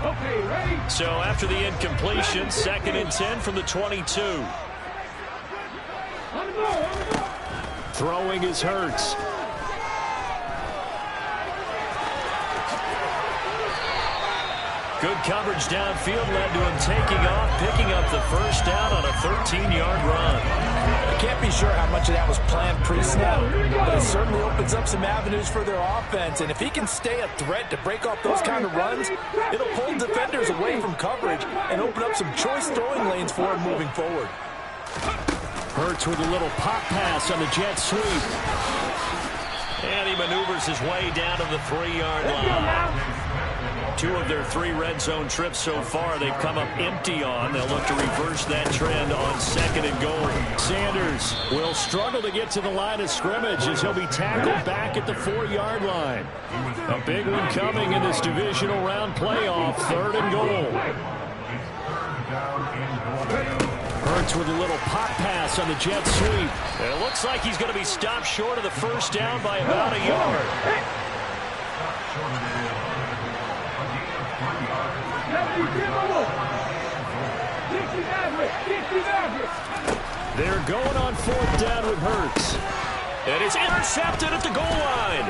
Okay, ready? So after the incompletion, 2nd and 10 from the 22. On the go. Throwing is Hurts. Good coverage downfield led to him taking off, picking up the first down on a 13-yard run. I can't be sure how much of that was planned pre-snap, but it certainly opens up some avenues for their offense. And if he can stay a threat to break off those kind of runs, it'll pull defenders away from coverage and open up some choice throwing lanes for him moving forward. Hurts with a little pop pass on the jet sweep. And he maneuvers his way down to the 3-yard line. 2 of their 3 red zone trips so far they've come up empty on. They'll look to reverse that trend on 2nd and goal. Sanders will struggle to get to the line of scrimmage as he'll be tackled back at the 4-yard line. A big one coming in this divisional round playoff. 3rd and goal. Hurts with a little pop pass on the jet sweep. It looks like he's going to be stopped short of the first down by about a yard. They're going on 4th down with Hurts. And it's intercepted at the goal line.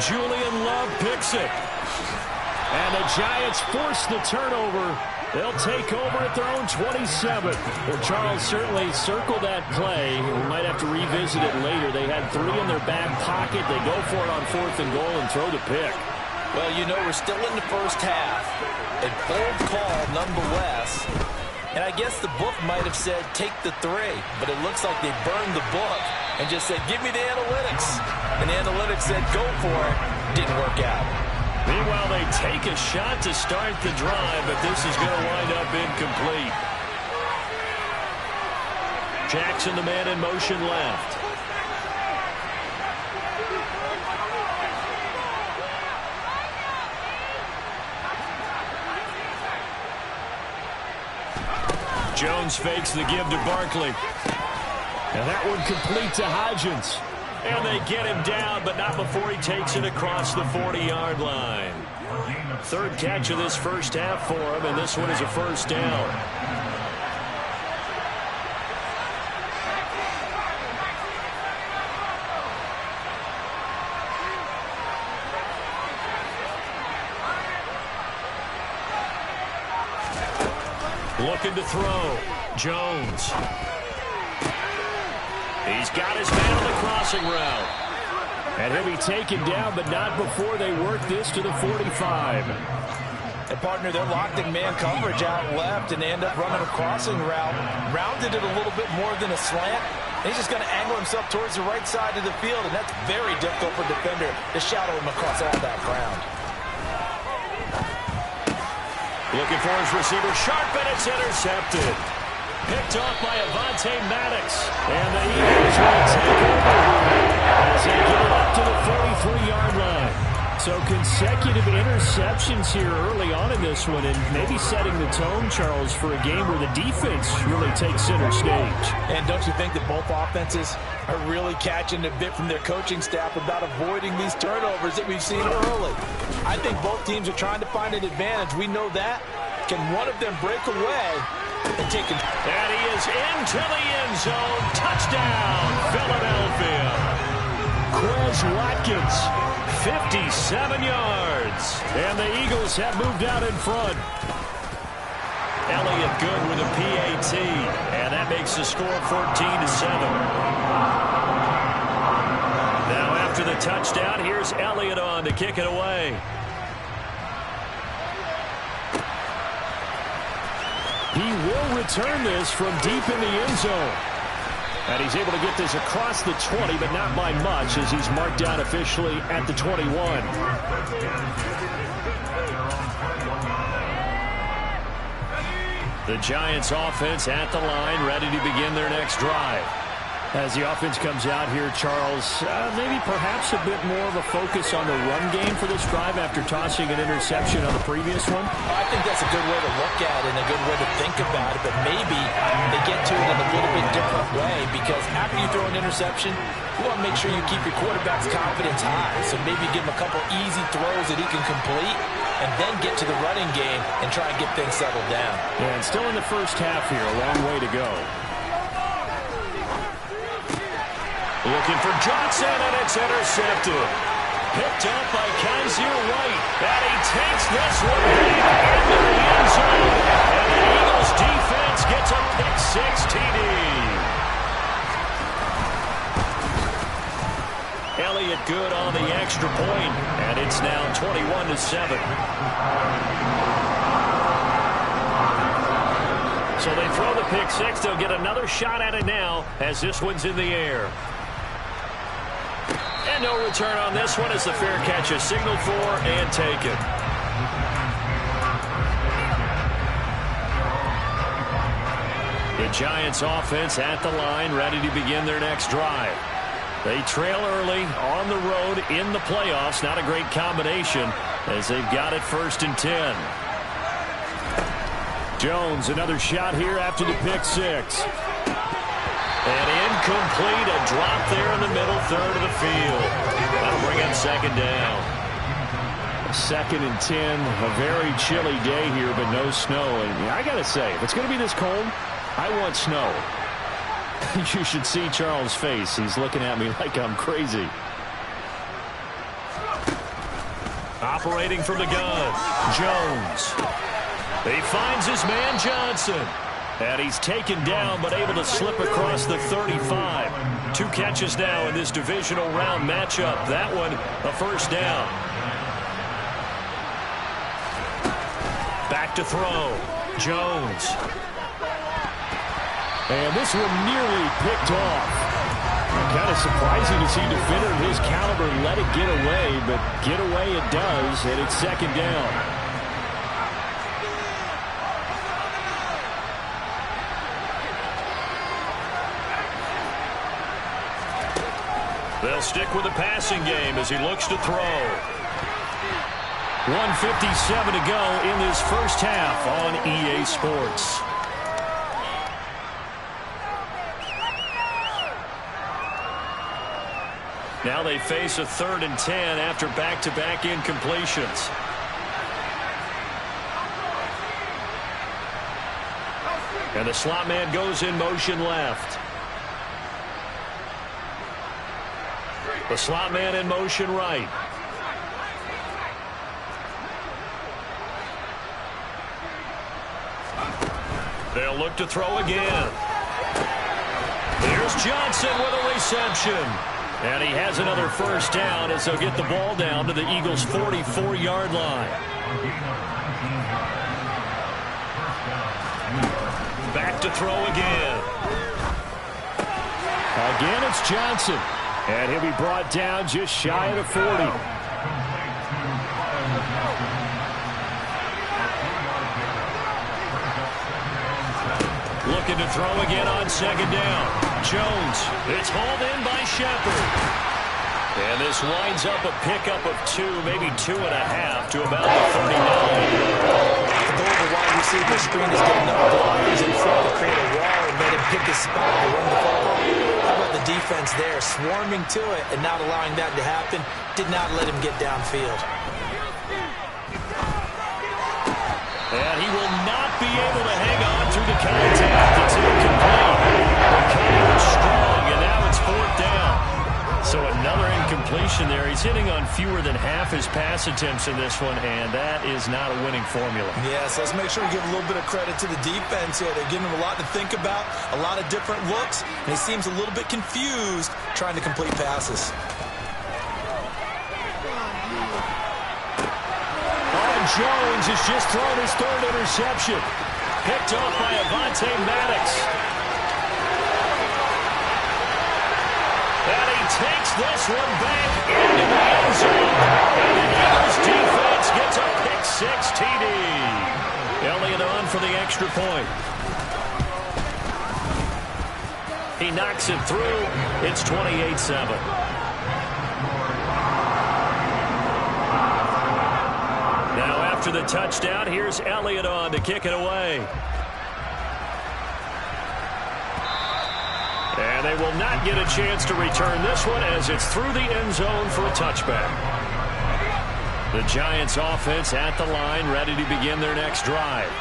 Julian Love picks it. And the Giants force the turnover They'll take over at their own 27. Well, Charles certainly circled that play. We might have to revisit it later. They had 3 in their back pocket. They go for it on 4th and goal and throw the pick. Well, you know, we're still in the first half. A bold call nonetheless. And I guess the book might have said take the 3, but it looks like they burned the book and just said, give me the analytics. And the analytics said, go for it. Didn't work out. Meanwhile, they take a shot to start the drive, but this is going to wind up incomplete. Jackson, the man in motion left. Jones fakes the give to Barkley. And that one complete to Hodgins. And they get him down, but not before he takes it across the 40-yard line. 3rd catch of this first half for him, and this one is a first down. Looking to throw. Jones. He's got his man on the crossing route. And he'll be taken down, but not before they work this to the 45. And, partner, they're locked in man coverage out left, and they end up running a crossing route. Rounded it a little bit more than a slant. And he's just going to angle himself towards the right side of the field, and that's very difficult for a defender to shadow him across all that ground. Looking for his receiver, sharp, and it's intercepted. Picked off by Avonte Maddox. And the Eagles will take over as they get it up to the 43-yard line. So consecutive interceptions here early on in this one, and maybe setting the tone, Charles, for a game where the defense really takes center stage. And don't you think that both offenses are really catching a bit from their coaching staff about avoiding these turnovers that we've seen early? I think both teams are trying to find an advantage. We know that. Can one of them break away and take it? And he is into the end zone. Touchdown, Philadelphia. Quez Watkins, 57 yards. And the Eagles have moved out in front. Elliott good with a PAT. And that makes the score 14-7. Now after the touchdown, here's Elliott on to kick it away. He will return this from deep in the end zone. And he's able to get this across the 20, but not by much, as he's marked down officially at the 21. The Giants offense at the line, ready to begin their next drive. As the offense comes out here, Charles, maybe perhaps a bit more of a focus on the run game for this drive after tossing an interception on the previous one? I think that's a good way to look at it and a good way to think about it, but maybe they get to it in a little bit different way, because after you throw an interception, you want to make sure you keep your quarterback's confidence high. So maybe give him a couple easy throws that he can complete and then get to the running game and try and get things settled down. Yeah, and still in the first half here, a long way to go. Looking for Johnson, and it's intercepted. Picked up by Kaiser White. And he takes this one back into the end zone. And the Eagles defense gets a pick-six TD. Elliott good on the extra point, and it's now 21-7. So they throw the pick-six. They'll get another shot at it now as this one's in the air. And no return on this one as the fair catch is signaled for and taken. The Giants offense at the line, ready to begin their next drive. They trail early on the road in the playoffs. Not a great combination as they've got it 1st and 10. Jones, another shot here after the pick-six. And incomplete, a drop there in the middle third of the field. That'll bring up 2nd down. 2nd and 10, a very chilly day here, but no snow. And I got to say, if it's going to be this cold, I want snow. You should see Charles' face. He's looking at me like I'm crazy. Operating from the gun, Jones. He finds his man Johnson. And he's taken down but able to slip across the 35. 2 catches now in this divisional round matchup. That one a first down. Back to throw. Jones. And this one nearly picked off. Kind of surprising to see a defender of his caliber let it get away, but get away it does, and it's second down. They'll stick with the passing game as he looks to throw. 1:57 to go in this first half on EA Sports. Now they face a 3rd and 10 after back-to-back incompletions. And the slot man goes in motion left. The slot man in motion right. They'll look to throw again. Here's Johnson with a reception. And he has another first down as they'll get the ball down to the Eagles' 44-yard line. Back to throw again. Again, it's Johnson. And he'll be brought down just shy of the 40. Looking to throw again on second down. Jones. It's hauled in by Shepard. And this winds up a pickup of 2, maybe 2.5 to about the 39. The goal of the wide receiver screen is getting enough blockers in front to create a wall and let him pick his spot to run the football. How about the defense there, swarming to it and not allowing that to happen? Did not let him get downfield. And he will not be able to hang on through the contact. It's incomplete. The cutting was strong, and now it's 4th down. So another incompletion there. He's hitting on fewer than half his pass attempts in this one, and that is not a winning formula. Yes, let's make sure we give a little bit of credit to the defense here. They're giving him a lot to think about, a lot of different looks, and he seems a little bit confused trying to complete passes. Jones has just thrown his 3rd interception. Picked off by Avonte Maddox. And he takes this one back into the end zone. And the Eagles defense gets a pick-6 TD. Elliott on for the extra point. He knocks it through. It's 28-7. After the touchdown, here's Elliott on to kick it away. And they will not get a chance to return this one as it's through the end zone for a touchback. The Giants offense at the line, ready to begin their next drive.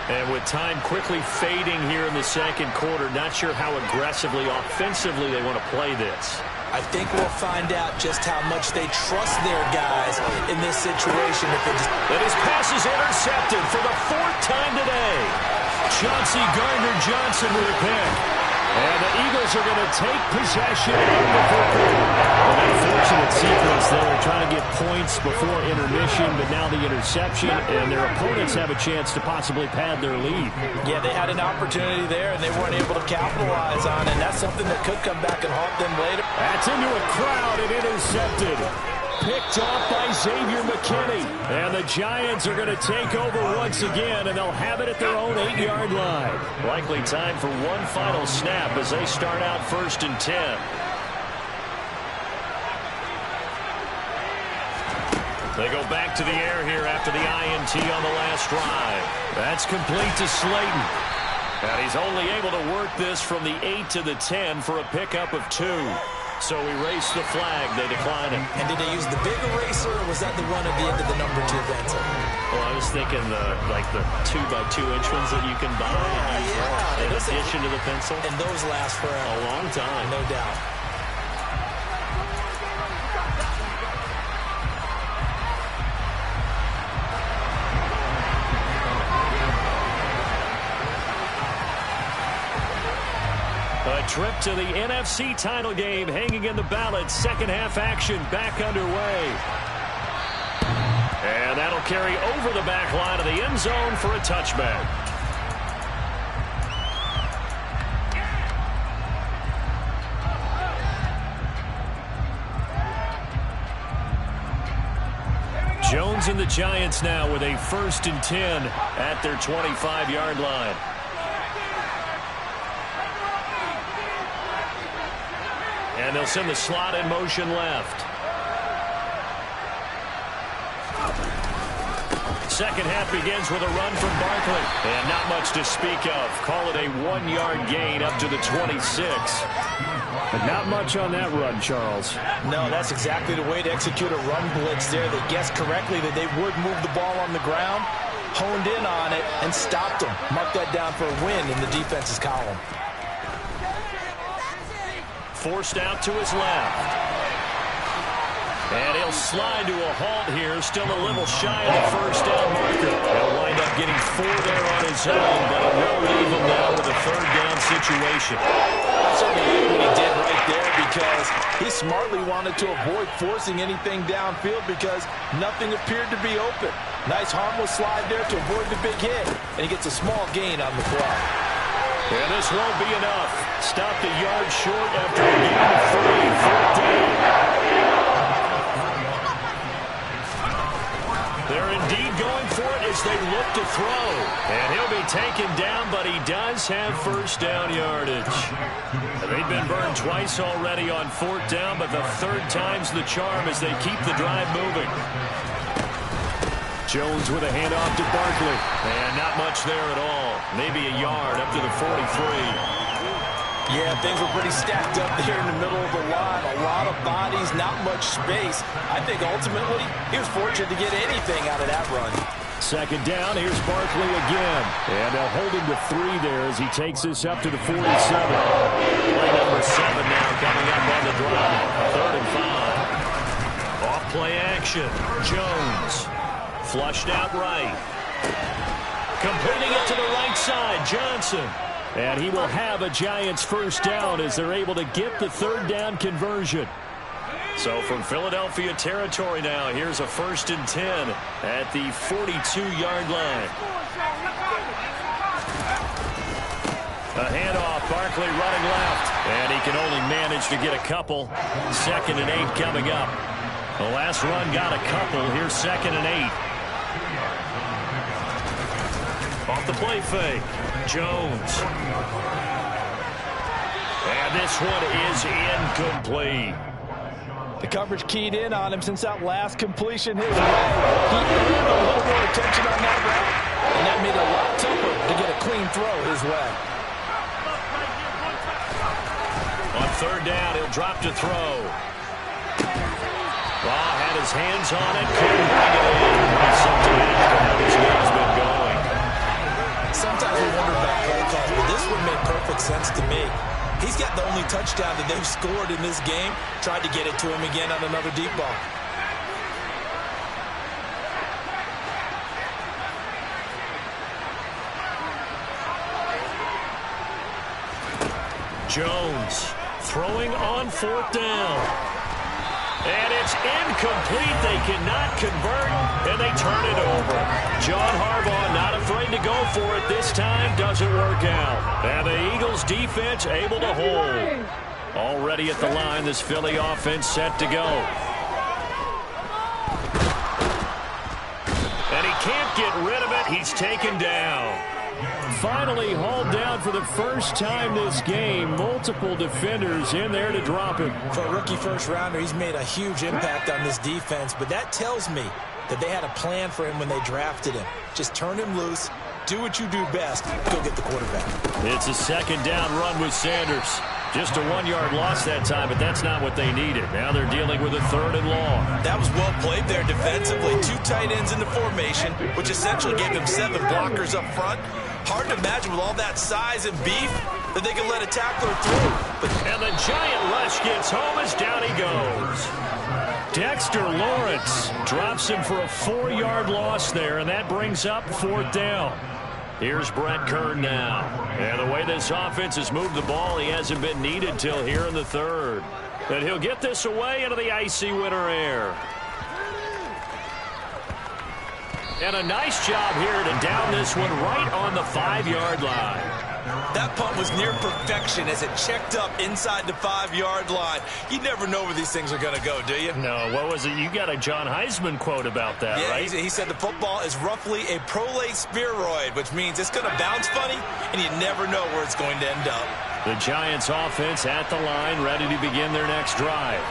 And with time quickly fading here in the second quarter, not sure how aggressively, offensively they want to play this. I think we'll find out just how much they trust their guys in this situation. And his pass is intercepted for the 4th time today. Chauncey Gardner-Johnson with a pick. And the Eagles are going to take possession of the football. An unfortunate sequence there, trying to get points before intermission, but now the interception, and their opponents have a chance to possibly pad their lead. Yeah, they had an opportunity there, and they weren't able to capitalize on it, and that's something that could come back and haunt them later. That's into a crowd and intercepted. Picked off by Xavier McKinney. And the Giants are going to take over once again, and they'll have it at their own 8-yard line. Likely time for one final snap as they start out 1st and 10. They go back to the air here after the INT on the last drive. That's complete to Slayton. And he's only able to work this from the 8 to the 10 for a pickup of 2. So erase the flag. They decline it. And did they use the big eraser, or was that the one at the end of the number 2 pencil? Well, I was thinking the 2x2-inch ones that you can buy in addition to the pencil. And those last for a long time. No doubt. trip to the NFC title game hanging in the balance. Second half action back underway. And that'll carry over the back line of the end zone for a touchback. Jones and the Giants now with a 1st and 10 at their 25-yard line. And they'll send the slot in motion left. Second half begins with a run from Barkley. And not much to speak of. Call it a 1-yard gain up to the 26. But not much on that run, Charles. No, that's exactly the way to execute a run blitz there. They guessed correctly that they would move the ball on the ground, honed in on it, and stopped them. Mark that down for a win in the defense's column. Forced out to his left. And he'll slide to a halt here, still a little shy of the first down marker. He'll wind up getting 4 there on his own, but it will leave him now with a 3rd down situation. I certainly like what he did right there because he smartly wanted to avoid forcing anything downfield because nothing appeared to be open. Nice harmless slide there to avoid the big hit, and he gets a small gain on the play. And this won't be enough. Stopped a yard short after a gain of 3. 4th down. They're indeed going for it as they look to throw. And he'll be taken down, but he does have 1st down yardage. They've been burned twice already on 4th down, but the 3rd time's the charm as they keep the drive moving. Jones with a handoff to Barkley. And not much there at all. Maybe a yard up to the 43. Yeah, things were pretty stacked up there in the middle of the line. A lot of bodies, not much space. I think ultimately he was fortunate to get anything out of that run. 2nd down, here's Barkley again. And they'll hold him to 3 there as he takes this up to the 47. Play number 7 now coming up on the drive. 3rd and 5. Off play action. Jones. Flushed out right. Completing it to the right side, Johnson. And he will have a Giants 1st down as they're able to get the 3rd down conversion. So from Philadelphia territory now, here's a 1st and 10 at the 42-yard line. A handoff, Barkley running left. And he can only manage to get a couple. 2nd and 8 coming up. The last run got a couple. Here's 2nd and 8. Off the play fake. Jones. And this one is incomplete. The coverage keyed in on him since that last completion his way. He earned a little more attention on that route, and that made it a lot tougher to get a clean throw his way. On 3rd down, he'll drop to throw. Law had his hands on it, couldn't bring it in. Something after how this game's been going. Sometimes we wonder about play calls, but this one made perfect sense to me. He's got the only touchdown that they've scored in this game. Tried to get it to him again on another deep ball. Jones throwing on 4th down. And it's incomplete. They cannot convert, and they turn it over. John Harbaugh not afraid to go for it this time. Doesn't work out. And the Eagles defense able to hold. Already at the line, this Philly offense set to go. And he can't get rid of it. He's taken down. Finally hauled down for the 1st time this game. Multiple defenders in there to drop him. For a rookie 1st-rounder, he's made a huge impact on this defense, but that tells me that they had a plan for him when they drafted him. Just turn him loose, do what you do best, go get the quarterback. It's a 2nd down run with Sanders. Just a 1-yard loss that time, but that's not what they needed. Now they're dealing with a 3rd and long. That was well played there defensively. 2 tight ends in the formation, which essentially gave them 7 blockers up front. Hard to imagine with all that size and beef that they can let a tackler through. And the giant rush gets home as down he goes. Dexter Lawrence drops him for a 4-yard loss there, and that brings up 4th down. Here's Brett Kern now. And the way this offense has moved the ball, he hasn't been needed till here in the third. And he'll get this away into the icy winter air. And a nice job here to down this one right on the 5-yard line. That punt was near perfection as it checked up inside the 5-yard line. You never know where these things are going to go, do you? No, what was it? You got a John Heisman quote about that, right? He said the football is roughly a prolate spheroid, which means it's going to bounce funny, and you never know where it's going to end up. The Giants offense at the line, ready to begin their next drive.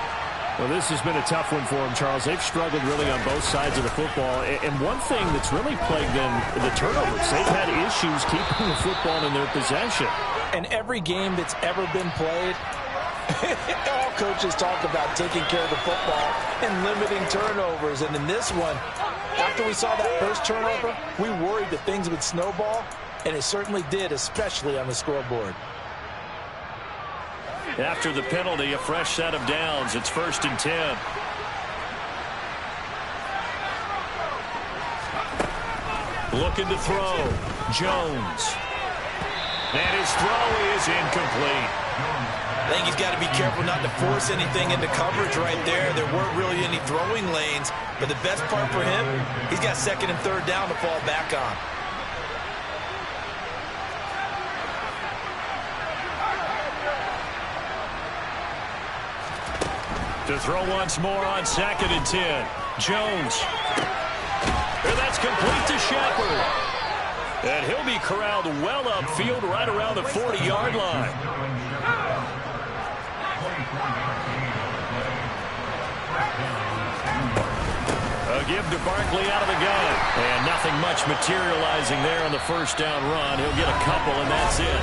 Well, this has been a tough one for them, Charles. They've struggled really on both sides of the football. And one thing that's really plagued them, the turnovers. They've had issues keeping the football in their possession. And every game that's ever been played, all coaches talk about taking care of the football and limiting turnovers. And in this one, after we saw that first turnover, we worried that things would snowball, and it certainly did, especially on the scoreboard. After the penalty, a fresh set of downs. It's 1st and 10. Looking to throw. Jones. And his throw is incomplete. I think he's got to be careful not to force anything into coverage right there. There weren't really any throwing lanes. But the best part for him, he's got 2nd and 3rd down to fall back on. To throw once more on 2nd and 10. Jones. And that's complete to Shepard. And he'll be corralled well upfield right around the 40-yard line. A give to Barkley out of the gun. And nothing much materializing there on the first down run. He'll get a couple, and that's it.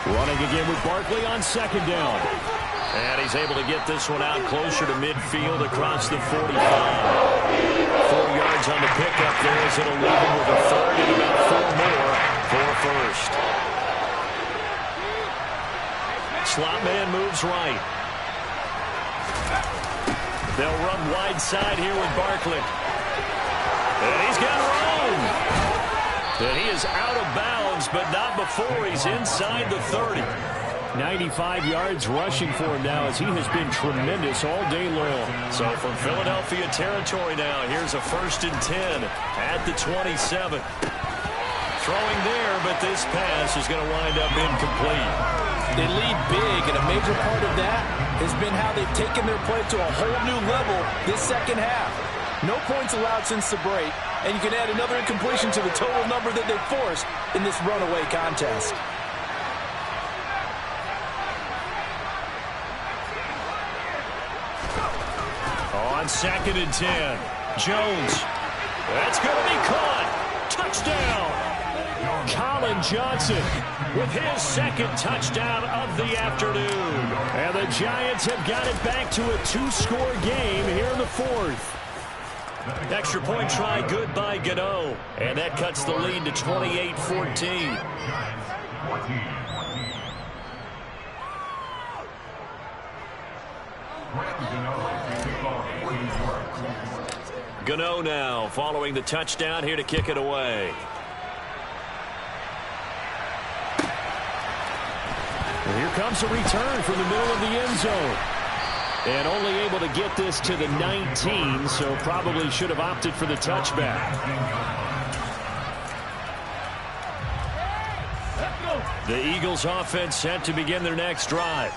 Running again with Barkley on 2nd down. And he's able to get this one out closer to midfield across the 45. 4 yards on the pickup there as it'll leave him with a 3rd and about 4 more for a first. Slot man moves right. They'll run wide side here with Barkley. And he's got room. And he is out of bounds, but not before he's inside the 30. 95 yards rushing for him now as he has been tremendous all day long. So from Philadelphia territory now, here's a 1st and 10 at the 27. Throwing there, but this pass is going to wind up incomplete. They lead big, and a major part of that has been how they've taken their play to a whole new level this second half. No points allowed since the break, and you can add another incompletion to the total number that they've forced in this runaway contest. On 2nd and 10, Jones. That's going to be caught. Touchdown. Colin Johnson with his 2nd touchdown of the afternoon. And the Giants have got it back to a 2-score game here in the 4th. Extra point try good by Gano. And that cuts the lead to 28-14. Gano now following the touchdown here to kick it away. And here comes a return from the middle of the end zone. And only able to get this to the 19, so probably should have opted for the touchback. The Eagles offense set to begin their next drive.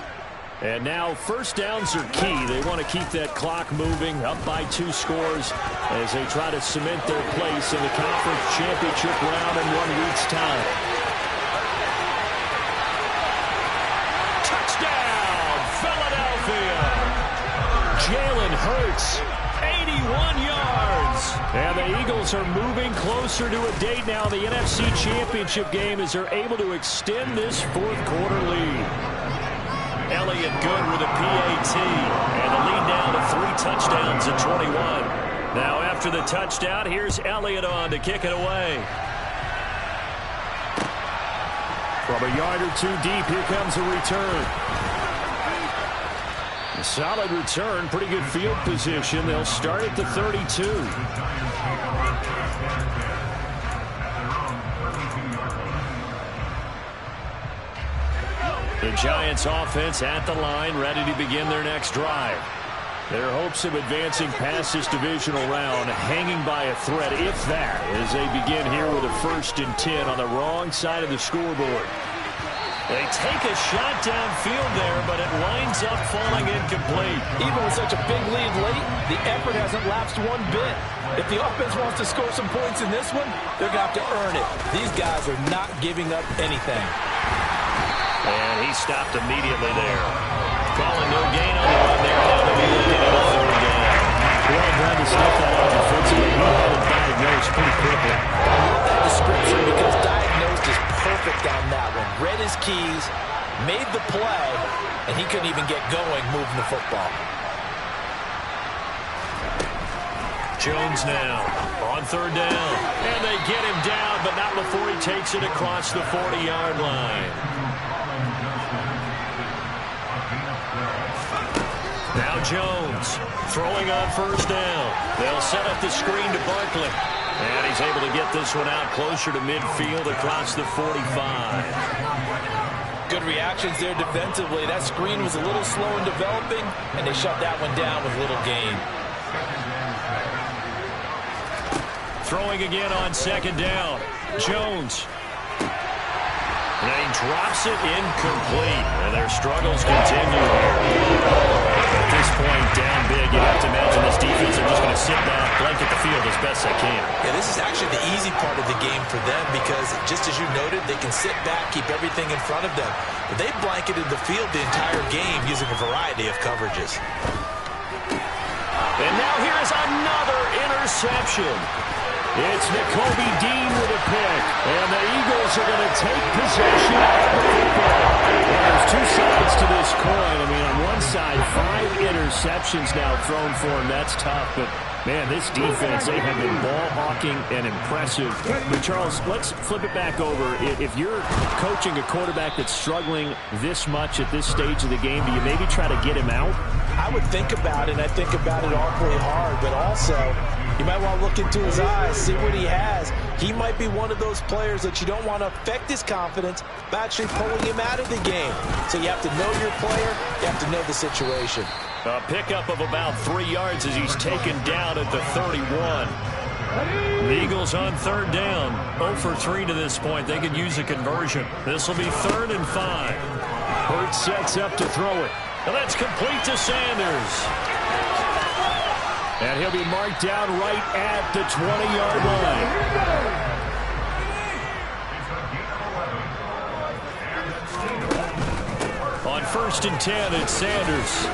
And now first downs are key. They want to keep that clock moving, up by 2 scores as they try to cement their place in the conference championship round in 1 week's time. Touchdown, Philadelphia! Jalen Hurts, 81 yards. And the Eagles are moving closer to a date now, the NFC Championship game, as they're able to extend this 4th quarter lead. Elliott good with a PAT. And the lead now to 3 touchdowns at 21. Now after the touchdown, here's Elliott on to kick it away. From a yard or two deep, here comes a return. A solid return, pretty good field position. They'll start at the 32. The Giants offense at the line, ready to begin their next drive. Their hopes of advancing past this divisional round hanging by a thread, if that, as they begin here with a 1st and 10 on the wrong side of the scoreboard. They take a shot downfield there, but it winds up falling incomplete. Even with such a big lead late, the effort hasn't lapsed one bit. If the offense wants to score some points in this one, they're going to have to earn it. These guys are not giving up anything. And he stopped immediately there. Calling no gain on the run there. Now they'll be looking at a 3rd down. Well, glad to snuff that out defensively. He had it diagnosed pretty quickly. I love that description because diagnosed is perfect on that one. Read his keys, made the play, and he couldn't even get going moving the football. Jones now on 3rd down. And they get him down, but not before he takes it across the 40-yard line. Now Jones throwing on 1st down. They'll set up the screen to Barkley. And he's able to get this one out closer to midfield across the 45. Good reactions there defensively. That screen was a little slow in developing, and they shut that one down with little gain. Throwing again on 2nd down. Jones. And he drops it incomplete. And their struggles continue here. At this point, down big, you have to imagine this defense are just going to sit back, blanket the field as best they can. Yeah, this is actually the easy part of the game for them because, just as you noted, they can sit back, keep everything in front of them. But they blanketed the field the entire game using a variety of coverages. And now here is another interception. It's Nakobe Dean with a pick. And the Eagles are going to take possession of the football. There's 2 sides to this coin. I mean, on one side, 5 interceptions now thrown for him. That's tough. But, man, this defense, they have been ball hawking and impressive. But, Charles, let's flip it back over. If you're coaching a quarterback that's struggling this much at this stage of the game, do you maybe try to get him out? I would think about it, and I think about it awfully hard. But also, you might want to look into his eyes, see what he has. He might be one of those players that you don't want to affect his confidence by actually pulling him out of the game. So you have to know your player. You have to know the situation. A pickup of about 3 yards as he's taken down at the 31. The Eagles on 3rd down. 0 for 3 to this point. They could use a conversion. This will be 3rd and 5. Hurts sets up to throw it. And that's complete to Sanders. And he'll be marked down right at the 20-yard line. On 1st and 10, it's Sanders.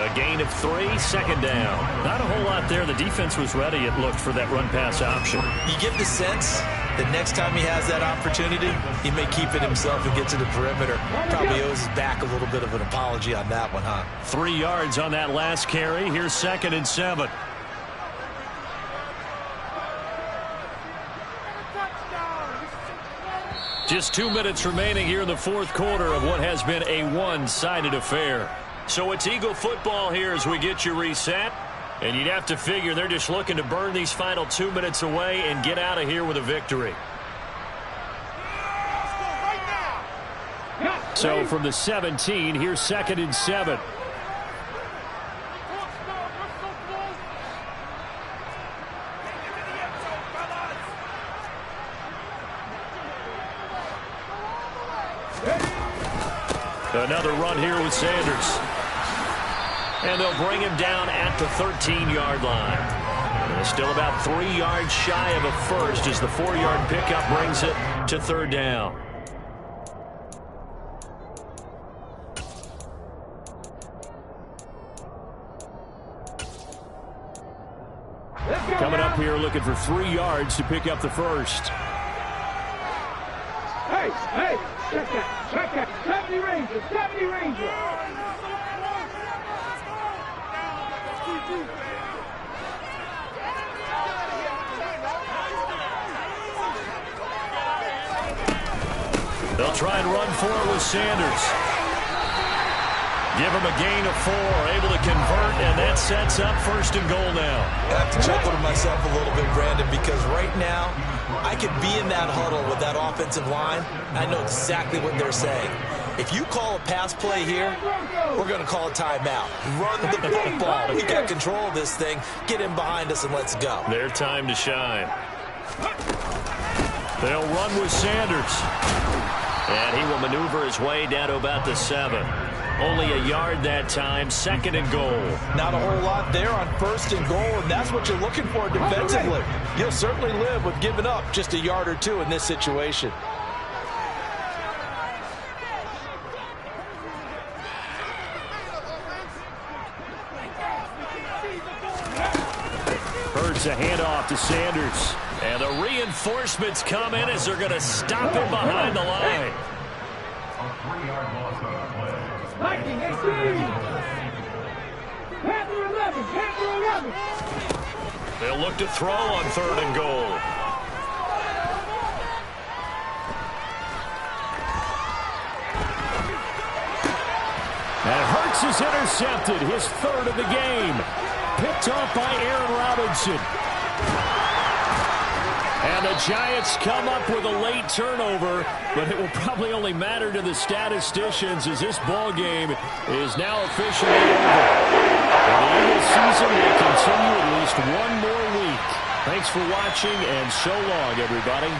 A gain of 3, 2nd down. Not a whole lot there. The defense was ready, it looked, for that run-pass option. You get the sense that next time he has that opportunity, he may keep it himself and get to the perimeter. Probably owes his back a little bit of an apology on that one, huh? 3 yards on that last carry. Here's 2nd and 7. Just 2 minutes remaining here in the 4th quarter of what has been a one-sided affair. So it's Eagle football here as we get you reset. And you'd have to figure they're just looking to burn these final 2 minutes away and get out of here with a victory. So from the 17, here's 2nd and 7. Another run here with Sanders. And they'll bring him down at the 13-yard line. And still about 3 yards shy of a first as the 4-yard pickup brings it to 3rd down. Coming up here looking for 3 yards to pick up the first. Hey, check that. 70 Rangers, 70 Rangers. They'll try and run for it with Sanders. Give him a gain of 4, able to convert, and that sets up 1st and goal now. I have to chuckle to myself a little bit, Brandon, because right now I could be in that huddle with that offensive line. I know exactly what they're saying. If you call a pass play here, we're going to call a timeout. Run the football. We got control of this thing. Get in behind us and let's go. Their time to shine. They'll run with Sanders. And he will maneuver his way down to about the 7. Only a yard that time, 2nd and goal. Not a whole lot there on 1st and goal, and that's what you're looking for defensively. You'll certainly live with giving up just a yard or 2 in this situation. Hurts a handoff to Sanders. And the reinforcements come in as they're going to stop him behind the line. A 3-yard loss on the play. Viking 18. Panther 11, Panther 11. They'll look to throw on 3rd and goal. And Hurts is intercepted, his 3rd of the game. Picked off by Aaron Robinson. And the Giants come up with a late turnover, but it will probably only matter to the statisticians as this ball game is now officially over. And the Eagles season will continue at least one more week. Thanks for watching, and so long, everybody.